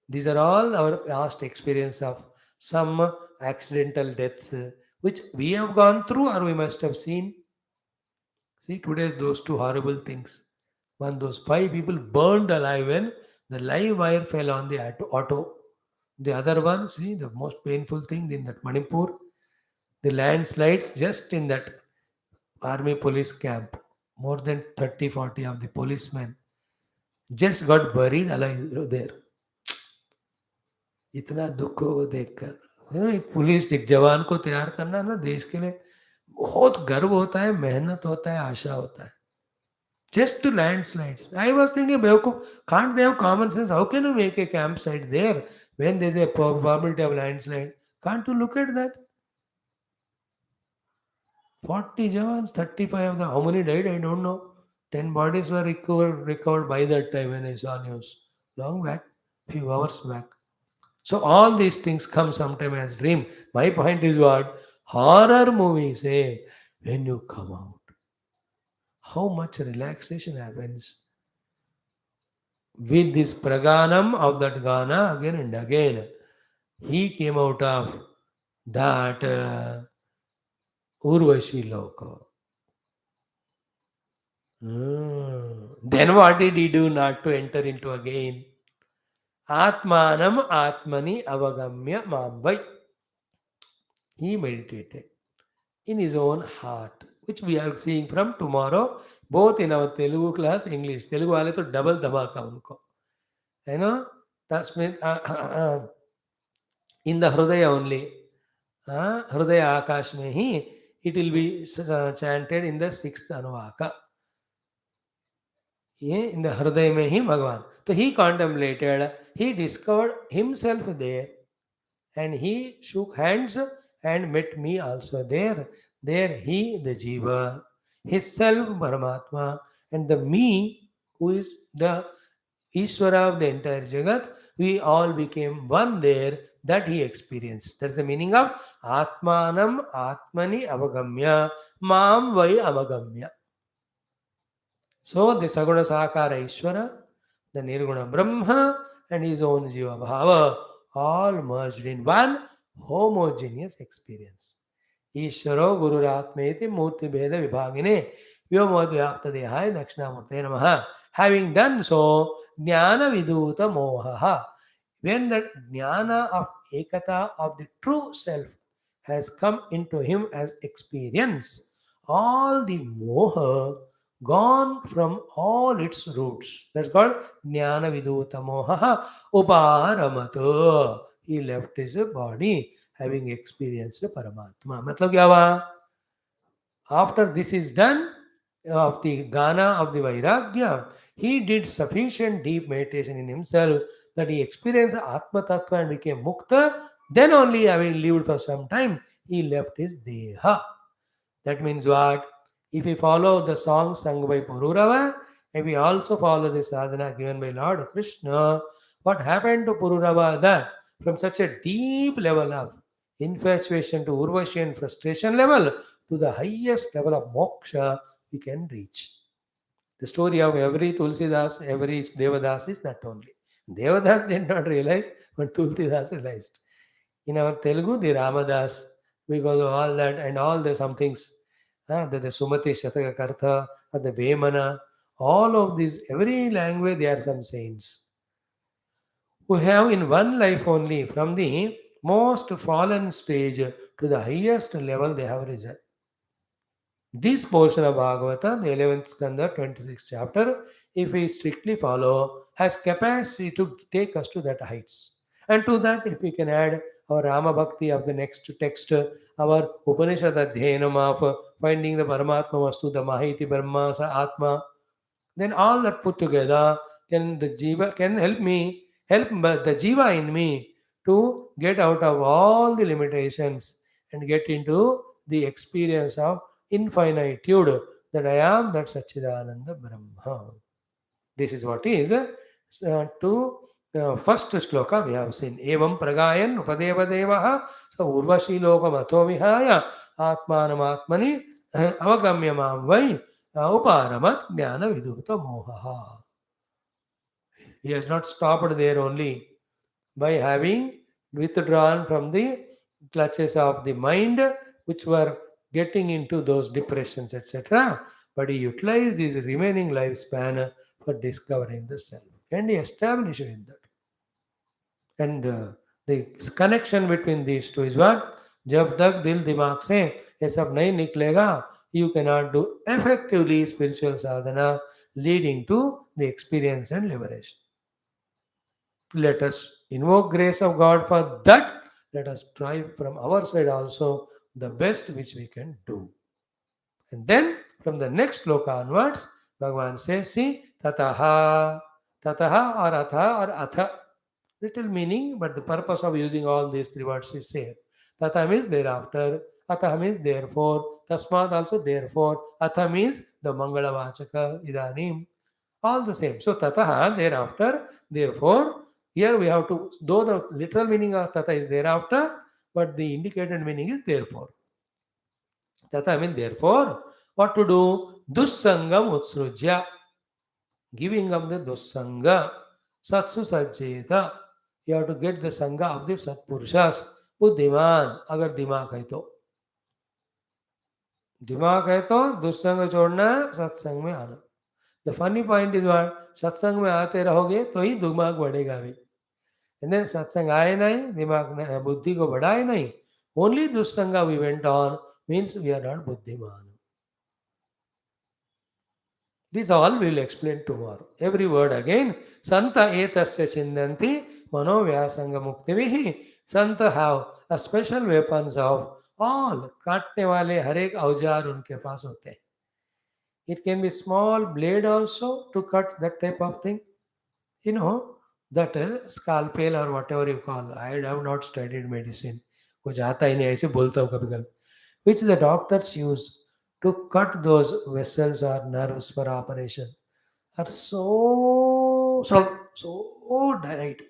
These are all our past experience of some accidental deaths which we have gone through or we must have seen. See, today's those two horrible things. One, those 5 people burned alive when the live wire fell on the auto. The other one, see, the most painful thing in that Manipur, the landslides just in that army police camp. More than 30, 40 of the policemen just got buried alive there. इतना दुख हो वो देखकर. एक police एक जवान को तैयार करना ना देश के लिए बहुत गर्व होता है, मेहनत होता है, आशा होता है. Just to landslides. I was thinking, Bewakoof, can't they have common sense? How can you make a campsite there when there's a probability of landslide? Can't you look at that? 40 Jawans, 35 of them. How many died? I don't know. 10 bodies were recovered by that time when I saw news. Long back, few hours back. So all these things come sometime as dream. My point is what? Horror movies, when you come out, how much relaxation happens with this praganam of that Gana again and again. He came out of that Urvashi Loka. Then what did he do not to enter into again? Atmanam Atmani Avagamya Mambai. He meditated in his own heart, which we are seeing from tomorrow, both in our Telugu class, English. Telugu वाले तो double धमाका उनको, है ना? तस्मिन् in the Hridaya only, Hridaya Akash में ही it will be chanted in the 6th Anuvaka. ये in the Hridaya में ही भगवान. So he contemplated, he discovered himself there, and he shook hands and met me also there. There he, the Jiva, his self, Paramatma, and the me, who is the Ishvara of the entire Jagat, we all became one there. That he experienced. That's the meaning of Atmanam Atmani Avagamya Mam Vai Avagamya. So the Saguna Sakara Ishvara, the Nirguna Brahma, and his own Jiva Bhava all merged in one homogeneous experience. Ishvaro Guru Ratmeti Murti Bheda Vibhagine Vyomodhyapta Dehaya Dakshinamurte Namaha. Having done so, Jnana Viduta Mohaha. When that jnana of ekata of the true self has come into him as experience, all the moha gone from all its roots. That's called jnana viduta moha uparamato. He left his body having experienced Paramatma. मतलब क्या हुआ? After this is done, of the Gana of the Vairagya, he did sufficient deep meditation in himself that he experienced Atma Tattva and became Mukta. Then only, having lived for some time, he left his Deha. That means what? If we follow the song sung by Pururava, and we also follow the sadhana given by Lord Krishna, what happened to Pururava? That from such a deep level of infatuation to urvashi and frustration level to the highest level of moksha we can reach. The story of every Tulsidas, every Devadas is that only. Devadas did not realize, but Tulsidas realized. In our Telugu, the Ramadas, because of all that and all the some things, the Sumati Shataka Kartha, or the Vemana, all of these, every language, there are some saints who have in one life only, from the most fallen stage to the highest level, they have risen. This portion of Bhagavata, the 11th Skandha, 26th chapter, if we strictly follow, has capacity to take us to that heights. And to that, if we can add our Rama Bhakti of the next text, our Upanishad Adhyanam of finding the Paramatma Vastu, the Mahiti Brahma Sa Atma, then all that put together can the jiva can help the jiva in me to get out of all the limitations and get into the experience of infinitude that I am that Satchidananda Brahma. This is what is to first shloka we have seen. Evam pragayan upadeva devaha sa urvashi loka mato vihaya atmanam avagamya mam vai uparamat jnana viduta mohaha. He has not stopped there only by having withdrawn from the clutches of the mind which were getting into those depressions, etc. But he utilized his remaining lifespan for discovering the self and he established in that. And the connection between these two is what? जब तक दिल दिमाग से ये सब नहीं निकलेगा, you cannot do effectively spiritual sadhana leading to the experience and liberation. Let us invoke grace of God for that. Let us try from our side also the best which we can do. And then from the next sloka onwards, Bhagavan says, see, tataha or atha or atha. Little meaning, but the purpose of using all these three words is here. Tata means thereafter, atha means therefore, tasmat also therefore, atha means the mangala vachaka, idanim, all the same. So tataha, thereafter, therefore, here we have to, though the literal meaning of tata is thereafter, but the indicated meaning is therefore. Tata means therefore, what to do? Dussangam utsrujya, giving up the dussanga, satsu sajjeta. You have to get the sangha of the Satpurushas. बुद्धिमान अगर दिमाग है तो दुस्संग छोड़ना सत्संग में आना. The funny point is what सत्संग में आते रहोगे तो ही दिमाग बढ़ेगा भी. एंड देन सत्संग आए नहीं दिमाग बुद्धि को बढ़ाए नहीं. ओनली दुस्संग we went on means we are not बुद्धिमान. This all we will explain tomorrow. Every word again. Santa etasya chindanti mano vyasanga muktivihi. Santa have a special weapons of all. काटने वाले हर एक औजार उनके पास होते हैं. It can be small blade also to cut that type of thing. You know, that scalpel or whatever you call. I have not studied medicine. कुछ आता ही नहीं ऐसे बोलता हूँ कभी कभी. Which the doctors use to cut those vessels or nerves for operation are so tight.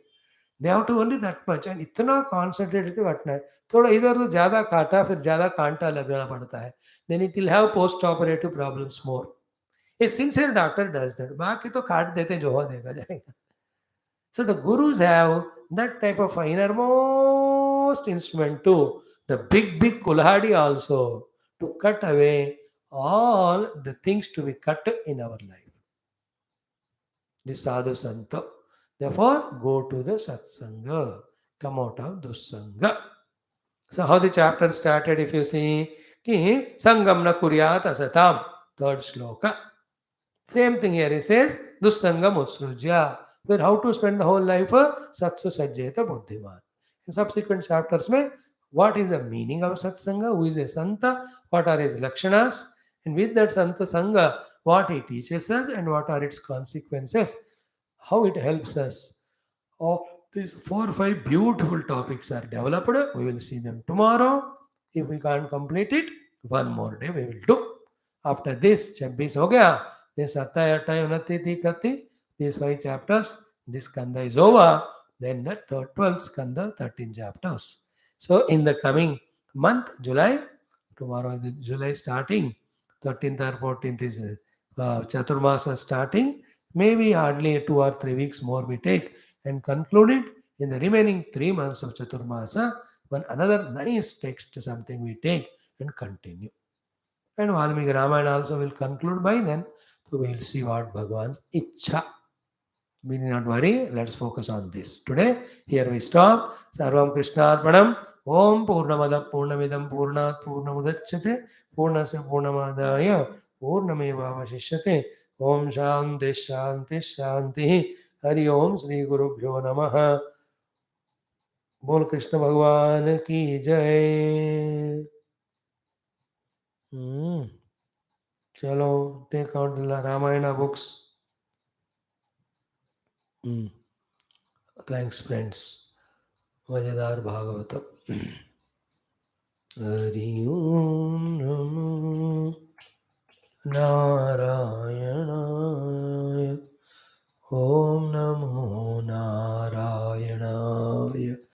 They have to only that much and इतना concentrated के कटना है. थोड़ा इधर तो ज़्यादा काटा फिर ज़्यादा कांटा लगाना पड़ता है. Then it will have post operative problems more. A sincere doctor does that. बाकी तो काट देते जो हो देगा जाएगा. So the gurus have that type of innermost instrument too. The big kulhadi also to cut away all the things to be cut in our life. This sadhu santa. Therefore, go to the satsanga. Come out of dussanga. So how the chapter started, if you see, ki sangam na kuryat asatam, third shloka. Same thing here, he says, dussangam utsrujya. Where how to spend the whole life, satsu sajjeta buddhiman. In subsequent chapters, mein, what is the meaning of satsanga, who is a santa, what are his lakshanas, and with that santa sangha, what he teaches us and what are its consequences, how it helps us. Of these 4 or 5 beautiful topics are developed. We will see them tomorrow. If we can't complete it, one more day we will do. After this, 26 हो गया. This Attaya, Attaya, Unati, Tikati, these 5 chapters, this Skandha is over. Then the 12th Skandha, 13 chapters. So in the coming month, July, tomorrow is July starting, 13th or 14th is Chaturmasa starting. Maybe hardly 2 or 3 weeks more we take and conclude it in the remaining 3 months of Chaturmasa. One another nice text, something we take and continue. And Valmiki Ramayana also will conclude by then. So we will see what Bhagavan's Ichha. We need not worry. Let's focus on this. Today, here we stop. Sarvam Krishna Arpanam. Om Purnamada Purnamidam Purnat Purnamudachyate Purnasya Purnamadaya Purnameva Vashishyate Om Shanti Shanti Shanti Hari Om Sri Guru Bhyo Namaha. बोल कृष्ण भगवान की जय. Chalo, take out the Ramayana books. Thanks, friends. Vajadar Bhagavatam. Hari Om Namo Narayana.